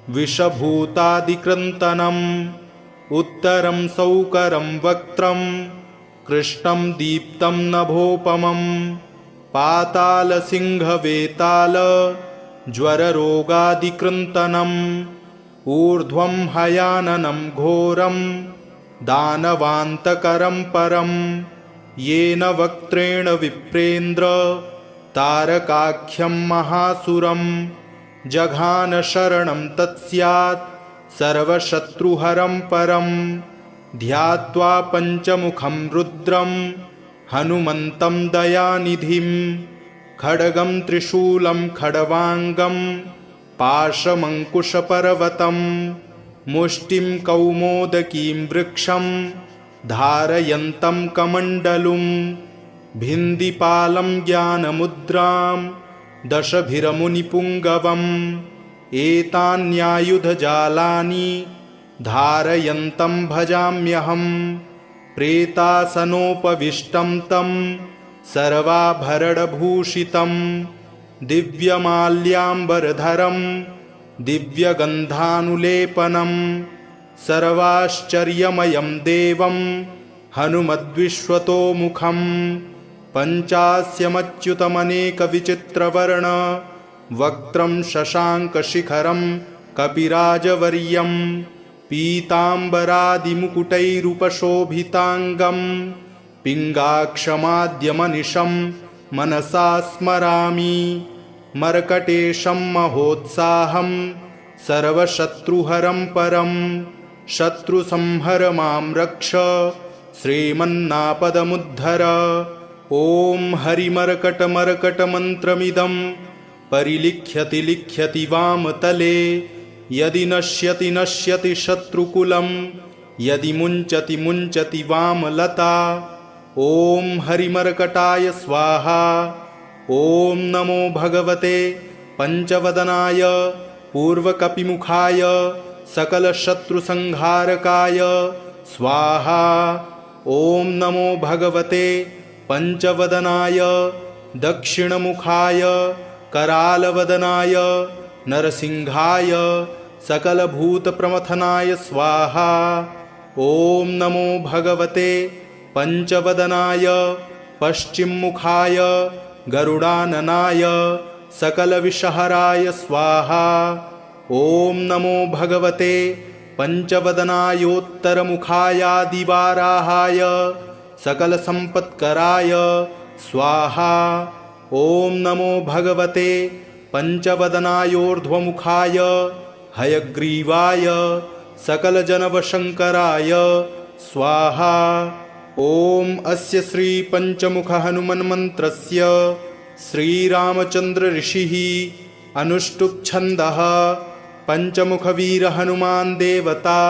विषभूतादिक्रन्तनं। उत्तरं सौकरं वक्त्रं कृष्णं दीप्तं नभोपमं। पातालसिंहवेताल ज्वररोगादिकृन्तनम्। ऊर्ध्वं हयाननं घोरं दानवान्तकरं परं। येन वक्त्रेण विप्रेन्द्र तारकाख्यं महासुरं। जघान शरणं तत्स्यात् सर्वशत्रुहरं परं। ध्यात्वा पञ्चमुखं रुद्रं हनुमन्तं दयानिधिं। खड्गं त्रिशूलं खड्वाङ्गं पाशमङ्कुशपर्वतं। मुष्टिं कौमोदकीं वृक्षं धारयन्तं कमण्डलुं। भिन्दिपालं ज्ञानमुद्रां दशभिरमुनिपुङ्गवम्। एतान्यायुधजालानि धारयन्तं भजाम्यहं। प्रेतासनोपविष्टं तं सर्वाभरणभूषितं। दिव्यमाल्याम्बरधरं दिव्यगन्धानुलेपनं। सर्वाश्चर्यमयं देवं हनुमद्विश्वतोमुखं। पञ्चास्यमच्युतमनेकविचित्रवर्ण वक्त्रं शशाङ्कशिखरं कपिराजवर्यं। पीताम्बरादिमुकुटैरुपशोभिताङ्गं पिङ्गाक्षमाद्यमनिशं मनसा स्मरामि मर्कटेशं महोत्साहं सर्वशत्रुहरं परं शत्रुसंहर मां रक्ष श्रीमन्नापदमुद्धर। ॐ हरिमर्कटमर्कटमन्त्रमिदं परिलिख्यति लिख्यति वामतले यदि नश्यति नश्यति शत्रुकुलं यदि मुञ्चति मुञ्चति वामलता। ॐ हरिमर्कटाय स्वाहा। ॐ नमो भगवते पञ्चवदनाय पूर्वकपिमुखाय सकलशत्रुसंहारकाय स्वाहा। ॐ नमो भगवते पञ्चवदनाय दक्षिणमुखाय करालवदनाय नरसिंहाय सकलभूतप्रमथनाय स्वाहा। ॐ नमो भगवते पञ्चवदनाय पश्चिममुखाय गरुडाननाय सकलविषहराय स्वाहा। ॐ नमो भगवते पञ्चवदनायोत्तरमुखायादिवाराहाय सकलसम्पत्कराय स्वाहा। ॐ नमो भगवते पञ्चवदनायोर्ध्वमुखाय हयग्रीवाय सकलजनवशङ्कराय स्वाहा। ॐ अस्य श्रीपञ्चमुखहनुमन्मन्त्रस्य श्रीरामचन्द्रऋषिः अनुष्टुप्छन्दः पञ्चमुखवीरहनुमान् देवता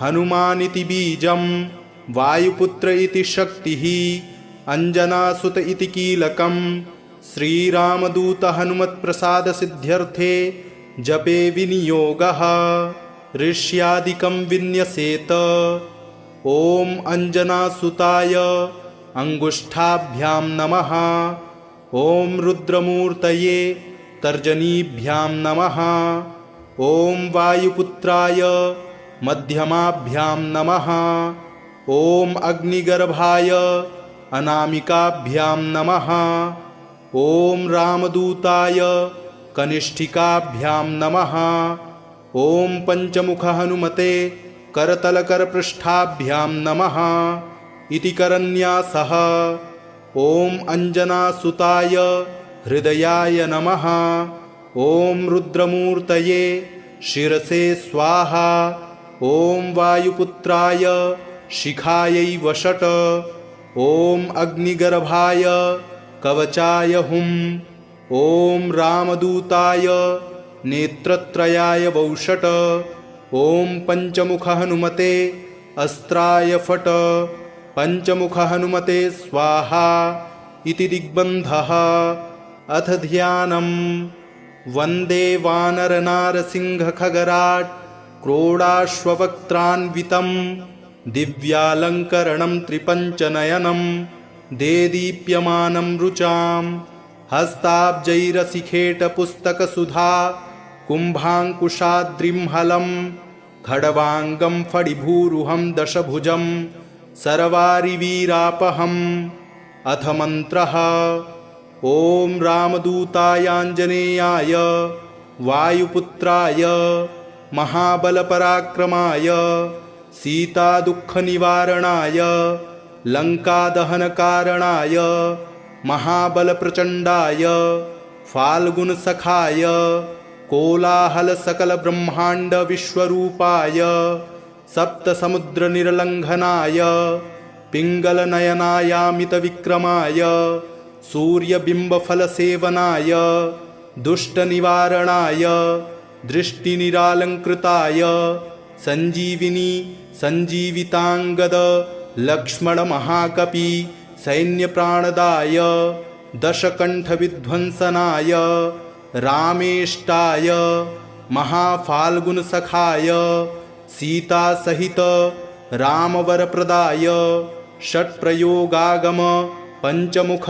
हनुमानिति बीजं वायुपुत्र इति शक्तिः अञ्जनासुत इति कीलकं श्रीरामदूत हनुमत्प्रसादसिद्ध्यर्थे जपे विनियोगः ऋष्यादिकं विन्यसेत। ॐ अञ्जनासुताय अङ्गुष्ठाभ्यां नमः। ॐ रुद्रमूर्तये तर्जनीभ्यां नमः। ॐ वायुपुत्राय मध्यमाभ्यां नमः। ॐ अग्निगर्भाय अनामिकाभ्यां नमः। ॐ रामदूताय कनिष्ठिकाभ्यां नमः। ॐ पञ्चमुखहनुमते करतलकरपृष्ठाभ्यां नमः इति करन्यासः। ॐ अञ्जनासुताय हृदयाय नमः। ॐ रुद्रमूर्तये शिरसे स्वाहा। ॐ वायुपुत्राय शिखायै वषट्। ॐ अग्निगर्भाय कवचाय हुं। ॐ रामदूताय नेत्रत्रयाय वौषट्। ॐ पञ्चमुखहनुमते अस्त्राय फट्। पञ्चमुखहनुमते स्वाहा इति दिग्बन्धः। अथ ध्यानम्। वन्दे वानरनारसिंहखगराट् क्रोडाश्ववक्त्रान्वितं दिव्यालङ्करणं त्रिपञ्चनयनं देदीप्यमानं रुचां हस्ताब्जैरसिखेटपुस्तकसुधा कुम्भाङ्कुशाद्रिंहलं खड्वाङ्गं फणिभूरुहं दशभुजं सर्वारिवीरापहम्। अथ मन्त्रः। ॐ रामदूतायाञ्जनेयाय वायुपुत्राय महाबलपराक्रमाय सीतादुःखनिवारणाय लङ्कादहनकारणाय महाबलप्रचण्डाय फाल्गुनसखाय कोलाहलसकलब्रह्माण्डविश्वरूपाय सप्तसमुद्रनिर्लङ्घनाय पिङ्गलनयनायामितविक्रमाय सूर्यबिम्बफलसेवनाय दुष्टनिवारणाय दृष्टिनिरालङ्कृताय सञ्जीविनी सञ्जीविताङ्गद लक्ष्मणमहाकपि सैन्यप्राणदाय दशकण्ठविध्वंसनाय रामेष्टाय महाफाल्गुनसखाय सीतासहित रामवरप्रदाय षट्प्रयोगागम पञ्चमुख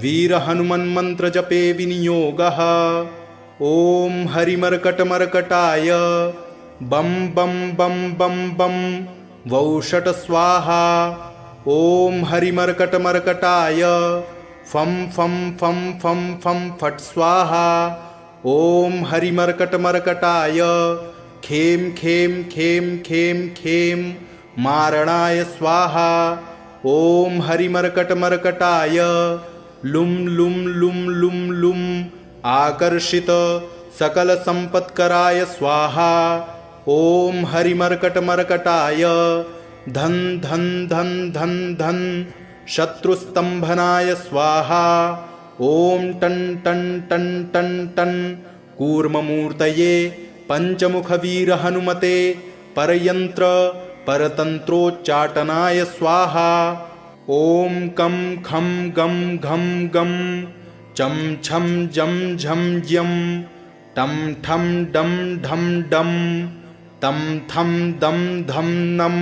वीरहनुमन्मन्त्रजपे विनियोगः। ॐ हरिमर्कटमर्कटाय बं बं बं बं बं वौषट स्वाहा। ॐ हरिमर्कटमर्कटाय फं फं फं फं फं फट् स्वाहा। ॐ हरिमर्कटमर्कटाय खें खें खें खें खें मारणाय स्वाहा। ॐ हरिमर्कटमर्कटाय लुं लुं लुं लुं लुं आकर्षित सकलसम्पत्कराय स्वाहा। ॐ हरिमर्कटमर्कटाय धन धन धन धन धन शत्रुस्तंभनाय स्वाहा। ॐ टन टन टन टन टन कूर्ममूर्तये पंचमुखवीर हनुमते परयंत्र परतंत्रोच्चाटनाय स्वाहा। ॐ कं खं गं घं गं चं छं जं झं यं टं ठं डं ढं डं तं थं दं धं नं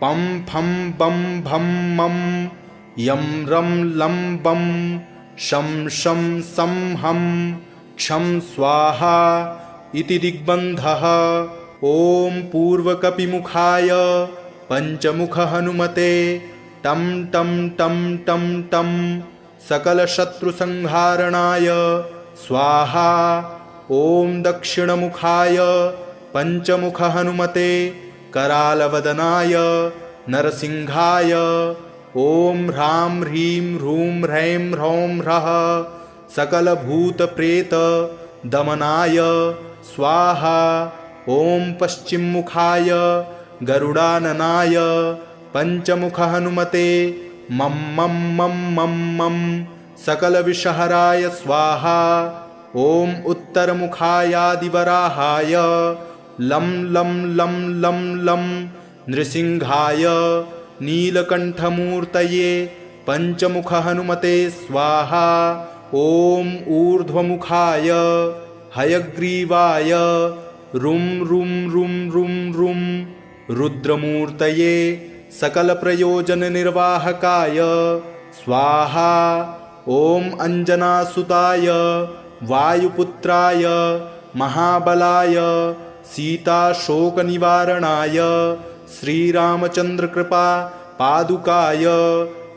पं फं बं भं मं यं रं लं बं शं शं सं हं क्षं स्वाहा इति दिग्बन्धः। ॐ पूर्वकपिमुखाय पंचमुख हनुमते टं टं टं टं टं सकलशत्रुसंहारणाय स्वाहा। ॐ दक्षिणमुखाय पंचमुख हनुमते करालवदनाय नरसिंहाय ॐ ह्रां ह्रीं ह्रूं ह्रैं ह्रौं ह्रः सकलभूतप्रेत दमनाय स्वाहा। ॐ पश्चिममुखाय गरुडाननाय पंचमुख हनुमते मं मं मं मं मं सकलविषहराय स्वाहा। ॐ उत्तरमुखायादिवराहाय लं लं लं लं लं नृसिंहाय नीलकण्ठमूर्तये पंचमुख हनुमते स्वाहा। ॐ ऊर्ध्वमुखाय हयग्रीवाय रुं रुं रुं रुं रुं रुद्रमूर्तये सकलप्रयोजननिर्वाहकाय स्वाहा। ॐ अञ्जनासुताय वायुपुत्राय महाबलाय सीताशोकनिवारणाय श्रीरामचन्द्रकृपा पादुकाय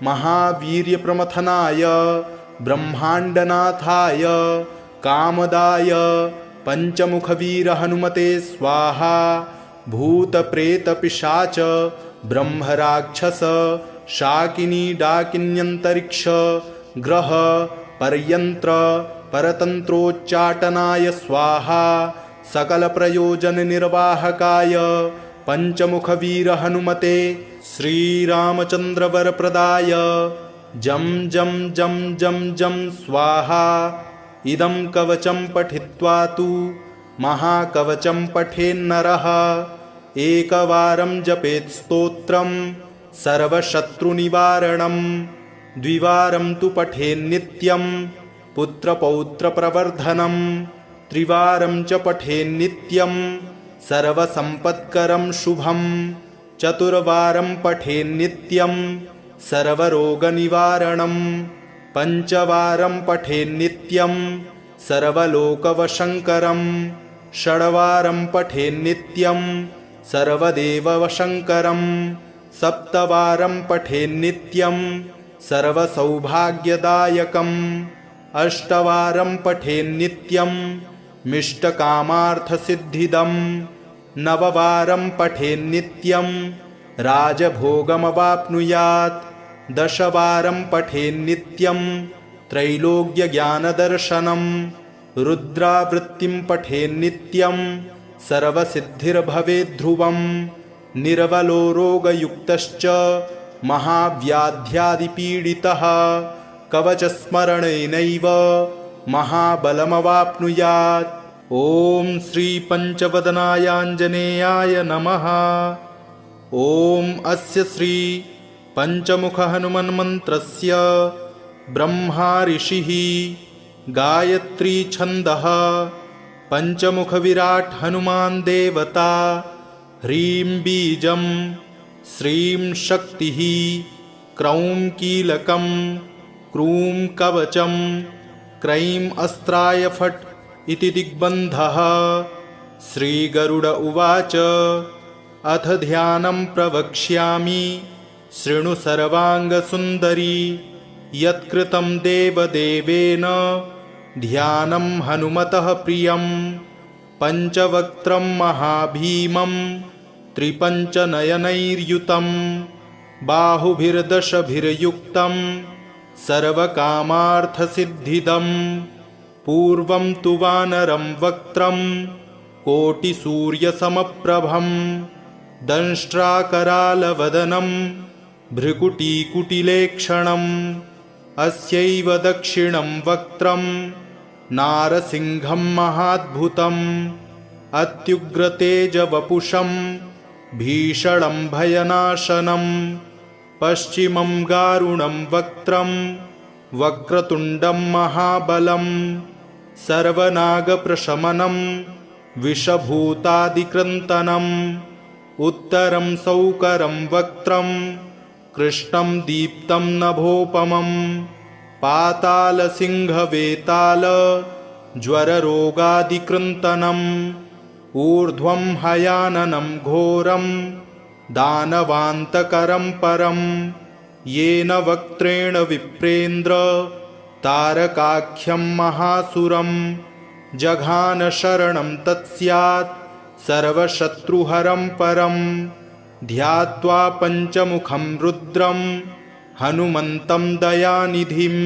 महावीर्यप्रमथनाय ब्रह्माण्डनाथाय कामदाय पंचमुखवीर हनुमते स्वाहा। भूतप्रेतपिशाच ब्रह्मराक्षस शाकिनी डाकिन्यन्तरिक्ष ग्रह परयंत्र परतंत्रोच्चाटनाय स्वाहा। सकलप्रयोजननिर्वाहकाय पंचमुखवीर हनुमते श्रीरामचन्द्रवरप्रदाय जं जं जं जं जं स्वाहा। इदं कवचं पठित्वा तु महाकवचं पठेन्नरः एकवारं जपेत् स्तोत्रं सर्वशत्रुनिवारणं द्विवारं तु पठेन्नित्यं पुत्रपौत्रप्रवर्धनं त्रिवारं च पठेन्नित्यं सर्वसम्पत्करं शुभं चतुर्वारं पठेन्नित्यं सर्वरोगनिवारणं पंचवारं पठेन्नित्यं सर्वलोकवशङ्करं षड्वारं पठेन्नित्यं सर्वदेववशङ्करं सप्तवारं पठेन्नित्यं सर्वसौभाग्यदायकम् अष्टवारं पठेन्नित्यं मिष्टकामार्थसिद्धिदं नववारं पठेन्नित्यं राजभोगमवाप्नुयात् दशवारं पठेन्नित्यं त्रैलोक्यज्ञानदर्शनं रुद्रावृत्तिं पठेन्नित्यं सर्वसिद्धिर्भवेद्ध्रुवं निर्बलो रोगयुक्तश्च महाव्याध्यादिपीडितः कवचस्मरणेनैव महाबलमवाप्नुयात्। ॐ श्रीपञ्चवदनायाञ्जनेयाय नमः। ॐ अस्य श्री पंचमुख हनुमन्मन्त्रस्य ब्रह्मा ऋषिः गायत्री छन्दः पंचमुख विराट हनुमान् देवता ह्रीं बीजं श्रीं शक्तिः क्रौं कीलकं क्रूं कवचं क्रैं अस्त्राय फट् इति दिग्बन्धः। श्रीगरुड उवाच अथ ध्यानं प्रवक्ष्यामि शृणु सर्वाङ्गसुन्दरी यत्कृतं देवदेवेन ध्यानं हनुमतः प्रियं पञ्चवक्त्रं महाभीमं त्रिपञ्चनयनैर्युतं बाहुभिर्दशभिर्युक्तं सर्वकामार्थसिद्धिदं पूर्वं तु वानरं वक्त्रं कोटिसूर्यसमप्रभं दंष्ट्राकरालवदनं भ्रुकुटीकुटिलेक्षणम् अस्यैव दक्षिणं वक्त्रं नारसिंहं महाद्भुतम् अत्युग्रतेजवपुषं भीषणं भयनाशनं पश्चिमं गारुणं वक्त्रं वक्रतुण्डं महाबलं सर्वनागप्रशमनं विषभूतादिक्रन्तनम् उत्तरं सौकरं वक्त्रं कृष्णं दीप्तं नभोपमं पातालसिंहवेताल ज्वररोगादिकृन्तनम् ऊर्ध्वं हयाननं घोरं दानवान्तकरं परं येन वक्त्रेण विप्रेन्द्र तारकाख्यं महासुरं जघान शरणं तत्स्यात् सर्वशत्रुहरं परं ध्यात्वा पञ्चमुखं रुद्रं हनुमन्तं दयानिधिं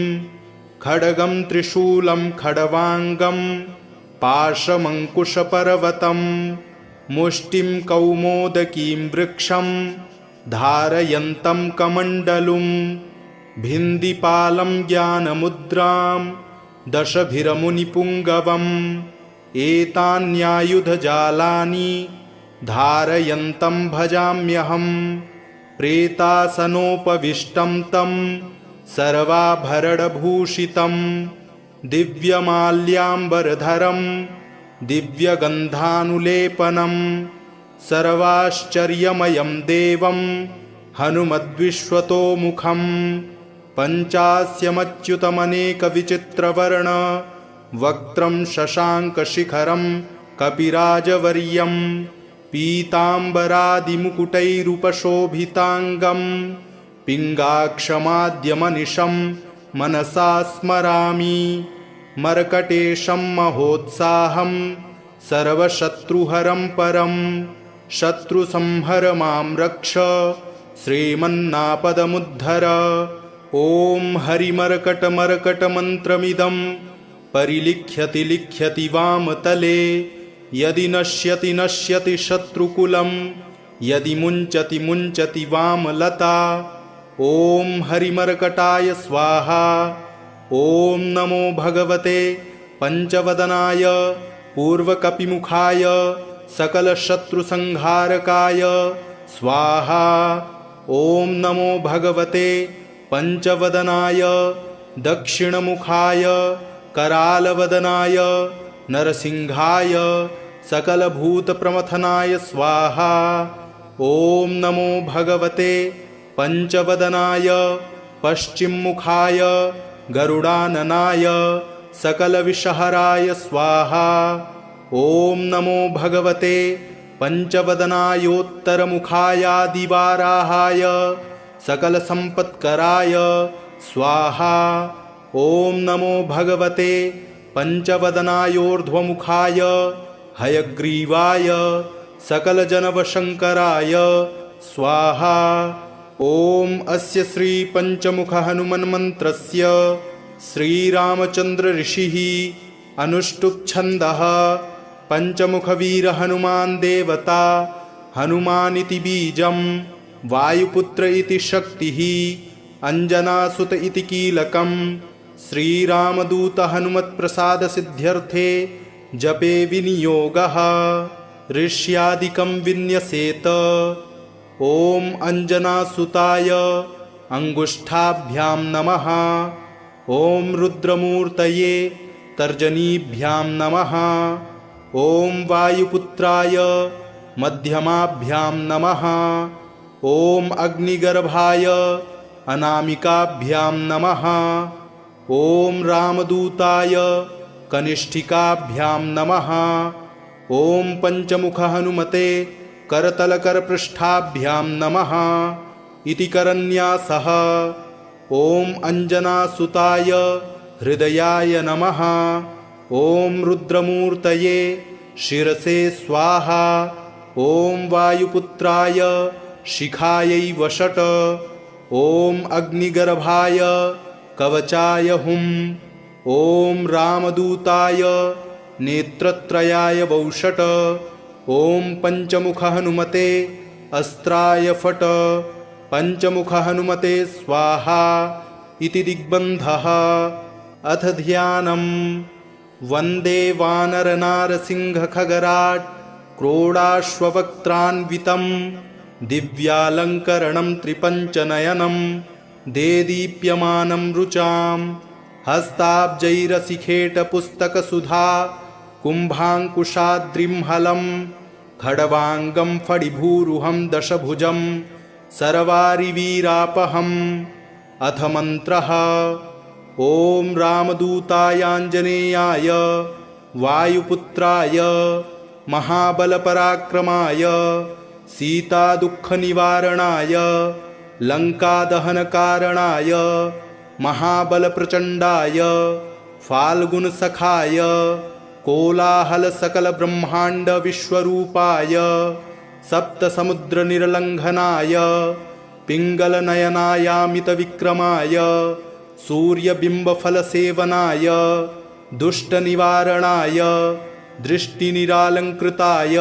खड्गं त्रिशूलं खड्वाङ्गं पाशमङ्कुशपर्वतं मुष्टिं कौमोदकीं वृक्षं धारयन्तं कमण्डलुं भिन्दिपालं ज्ञानमुद्रां दशभिरमुनिपुङ्गवम् एतान्यायुधजालानि धारयन्तं भजाम्यहं प्रेतासनोपविष्टं तं सर्वाभरणभूषितं दिव्यमाल्याम्बरधरं दिव्यगन्धानुलेपनं सर्वाश्चर्यमयं देवं हनुमद्विश्वतोमुखं पञ्चास्यमच्युतमनेकविचित्रवर्ण वक्त्रं शशाङ्कशिखरं कपिराजवर्यं पीताम्बरादिमुकुटैरुपशोभिताङ्गं पिङ्गाक्षमाद्यमनिशं मनसा स्मरामि मर्कटेशं महोत्साहं सर्वशत्रुहरं परं शत्रुसंहर मां रक्ष श्रीमन्नापदमुद्धर ॐ हरिमर्कटमर्कटमन्त्रमिदं परिलिख्यति लिख्यति वामतले यदि नश्यति नश्यति शत्रुकुलं यदि मुञ्चति मुञ्चति वामलता ॐ हरिमर्कटाय स्वाहा ॐ नमो भगवते पञ्चवदनाय पूर्वकपिमुखाय सकलशत्रुसंहारकाय स्वाहा ॐ नमो भगवते पञ्चवदनाय दक्षिणमुखाय करालवदनाय नरसिंहाय सकलभूतप्रमथनाय स्वाहा ॐ नमो भगवते पञ्चवदनाय पश्चिममुखाय गरुडाननाय सकलविषहराय स्वाहा ॐ नमो भगवते पञ्चवदनायोत्तरमुखायादिवाराहाय सकलसम्पत्कराय स्वाहा ॐ नमो भगवते पञ्चवदनायोर्ध्वमुखाय हयग्रीवाय सकलजनवशङ्कराय स्वाहा ॐ अस्य श्रीपञ्चमुखहनुमन्मन्त्रस्य श्रीरामचन्द्रऋषिः अनुष्टुप्छन्दः पञ्चमुखवीरहनुमान् देवता हनुमानिति बीजं वायुपुत्र इति शक्तिः अञ्जनासुत इति कीलकं श्रीरामदूत हनुमत्प्रसादसिद्ध्यर्थे जपे विनियोगः ऋष्यादिकं विन्यसेत ॐ अञ्जनासुताय अङ्गुष्ठाभ्यां नमः ॐ रुद्रमूर्तये तर्जनीभ्यां नमः ॐ वायुपुत्राय मध्यमाभ्यां नमः ॐ अग्निगर्भाय अनामिकाभ्यां नमः ॐ रामदूताय कनिष्ठिकाभ्यां नमः ॐ पञ्चमुखहनुमते करतलकरपृष्ठाभ्यां नमः इति करन्यासः ॐ अञ्जनासुताय हृदयाय नमः ॐ रुद्रमूर्तये शिरसे स्वाहा ॐ वायुपुत्राय शिखायै वषट्। ॐ अग्निगर्भाय कवचाय हुं। ॐ रामदूताय नेत्रत्रयाय वौषट्। ॐ पंचमुख हनुमते अस्त्राय फट्। पंचमुख हनुमते स्वाहा इति दिग्बन्धः। अथ ध्यानम्। वन्दे वानरनारसिंहखगराट् क्रोडाश्ववक्त्रान्वितं दिव्यालङ्करणं त्रिपञ्चनयनं देदीप्यमानं रुचां हस्ताब्जैरसिखेटपुस्तकसुधा कुम्भाङ्कुशाद्रिं खड्वाङ्गं फणिभूरुहं दशभुजं सर्वारिवीरापहम्। अथ मन्त्रः। ॐ रामदूतायाञ्जनेयाय वायुपुत्राय महाबलपराक्रमाय सीतादुःखनिवारणाय लङ्कादहनकारणाय महाबलप्रचण्डाय फाल्गुनसखाय कोलाहलसकलब्रह्माण्डविश्वरूपाय सप्तसमुद्रनिर्लङ्घनाय पिङ्गलनयनायामितविक्रमाय सूर्यबिम्बफलसेवनाय दुष्टनिवारणाय दृष्टिनिरालङ्कृताय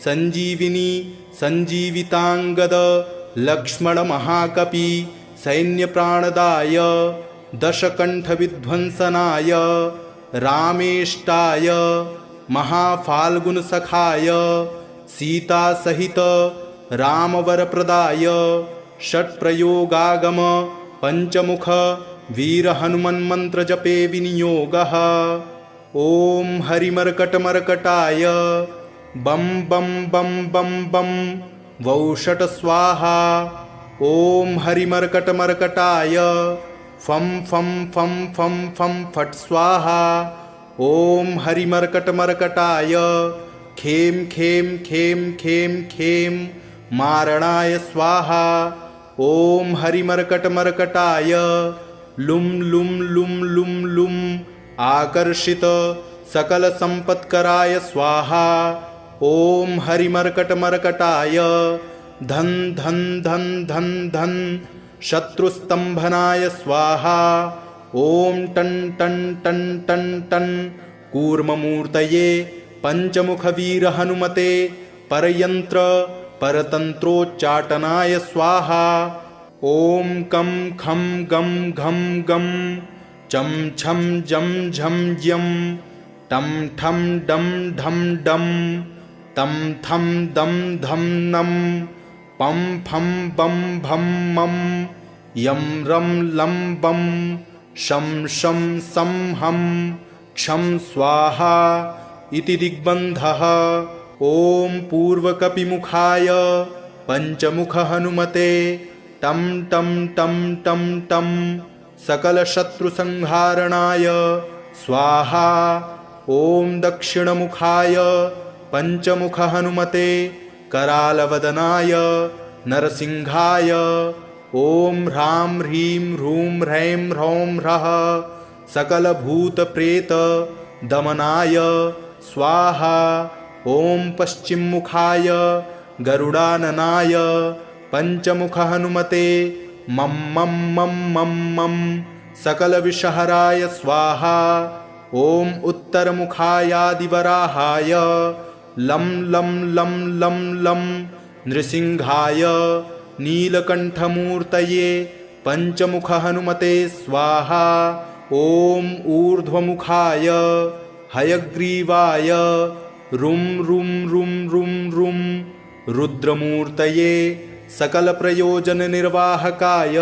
सञ्जीविनी सञ्जीविताङ्गद लक्ष्मणमहाकपि सैन्यप्राणदाय दशकण्ठविध्वंसनाय रामेष्टाय महाफाल्गुनसखाय सीतासहित रामवरप्रदाय षट्प्रयोगागम पंचमुख वीरहनुमन्मन्त्रजपे विनियोगः। ॐ हरिमर्कटमर्कटाय बं बं बं बं बं वौषट स्वाहा। ॐ हरिमर्कटमर्कटाय फं फं फं फं फं फट् स्वाहा। ॐ हरिमर्कटमर्कटाय खें खें खें खें खें मारणाय स्वाहा। ॐ हरिमर्कटमर्कटाय लुं लुं लुं लुं लुं आकर्षित सकलसम्पत्कराय स्वाहा। ॐ हरिमर्कटमर्कटाय धन धन धन धन धन शत्रुस्तम्भनाय स्वाहा। ॐ टन टन टन टन टन कूर्ममूर्तये पंचमुखवीरहनुमते परयन्त्र परतन्त्रोच्चाटनाय स्वाहा। ॐ कं खं गं घं गं चं छं जं झं यं टं ठं डं ढं डं तं थं दं धं नं पं फं बं भं मं यं रं लं बं शं शं सं हं क्षं स्वाहा इति दिग्बन्धः। ॐ पूर्वकपिमुखाय पंचमुख हनुमते टं टं टं टं टं सकलशत्रुसंहारणाय स्वाहा। ॐ दक्षिणमुखाय पंचमुख हनुमते करालवदनाय नरसिंहाय ॐ ह्रां ह्रीं ह्रूं ह्रैं ह्रौं ह्रः सकलभूतप्रेत दमनाय स्वाहा। ॐ पश्चिममुखाय गरुडाननाय पंचमुख हनुमते मं मं मं मं मं सकलविषहराय स्वाहा। ॐ उत्तरमुखायादिवराहाय लं लं लं लं लं नृसिंहाय नीलकण्ठमूर्तये पंचमुख हनुमते स्वाहा। ॐ ऊर्ध्वमुखाय हयग्रीवाय रुं रुं रुं रुं रुं रुद्रमूर्तये सकलप्रयोजननिर्वाहकाय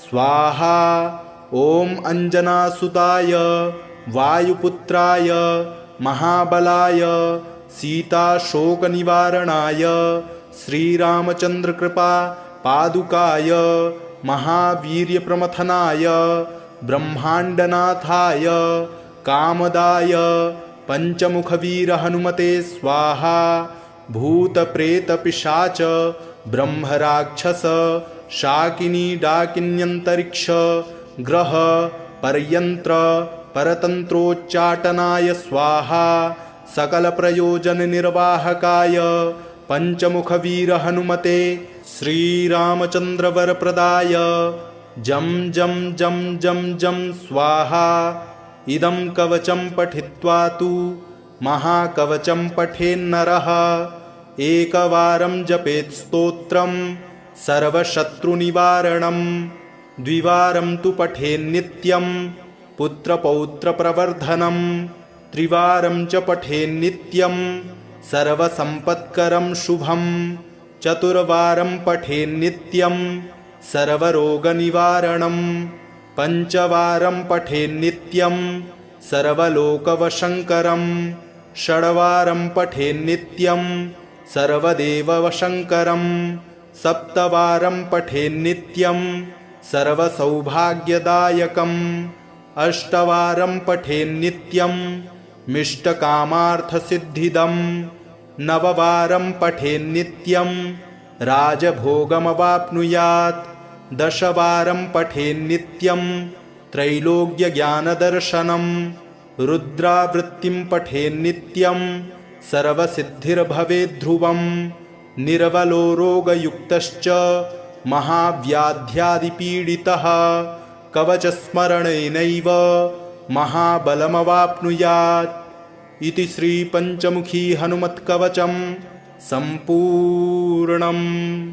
स्वाहा। ॐ अंजनासुताय वायुपुत्राय महाबलाय सीताशोकनिवारणाय श्रीरामचन्द्रकृपा पादुकाय महावीर्यप्रमथनाय ब्रह्माण्डनाथाय कामदाय पंचमुखवीरहनुमते स्वाहा। भूतप्रेतपिशाच ब्रह्मराक्षस शाकिनी डाकिन्यन्तरिक्ष ग्रह परयन्त्र परतन्त्रोच्चाटनाय स्वाहा। सकलप्रयोजननिर्वाहकाय पंचमुखवीरहनुमते श्रीरामचन्द्रवरप्रदाय जं जं जं जं जं स्वाहा। इदं कवचं पठित्वा तु महाकवचं पठेन्नरः। एकवारं जपेत् स्तोत्रं सर्वशत्रुनिवारणं। द्विवारं तु पठेन्नित्यं पुत्रपौत्रप्रवर्धनं। त्रिवारं च पठेन्नित्यं सर्वसम्पत्करं शुभं। चतुर्वारं पठेन्नित्यं सर्वरोगनिवारणं। पञ्चवारं पठेन्नित्यं सर्वलोकवशङ्करं। षड्वारं पठेन्नित्यं सर्वदेववशङ्करं। सप्तवारं पठेन्नित्यं सर्वसौभाग्यदायकम्। अष्टवारं पठेन्नित्यं मिष्टकामार्थसिद्धिदम्। नववारं पठेन्नित्यं राजभोगमवाप्नुयात्। दशवारं पठेन्नित्यं त्रैलोक्यज्ञानदर्शनं। रुद्रावृत्तिं पठेन्नित्यं सर्वसिद्धिर्भवेद्ध्रुवम्। निर्बलो रोगयुक्तश्च महाव्याध्यादिपीडितः कवचस्मरणेनैव महाबलमवाप्नुयात्। इति श्रीपञ्चमुखी हनुमत्कवचं सम्पूर्णम्।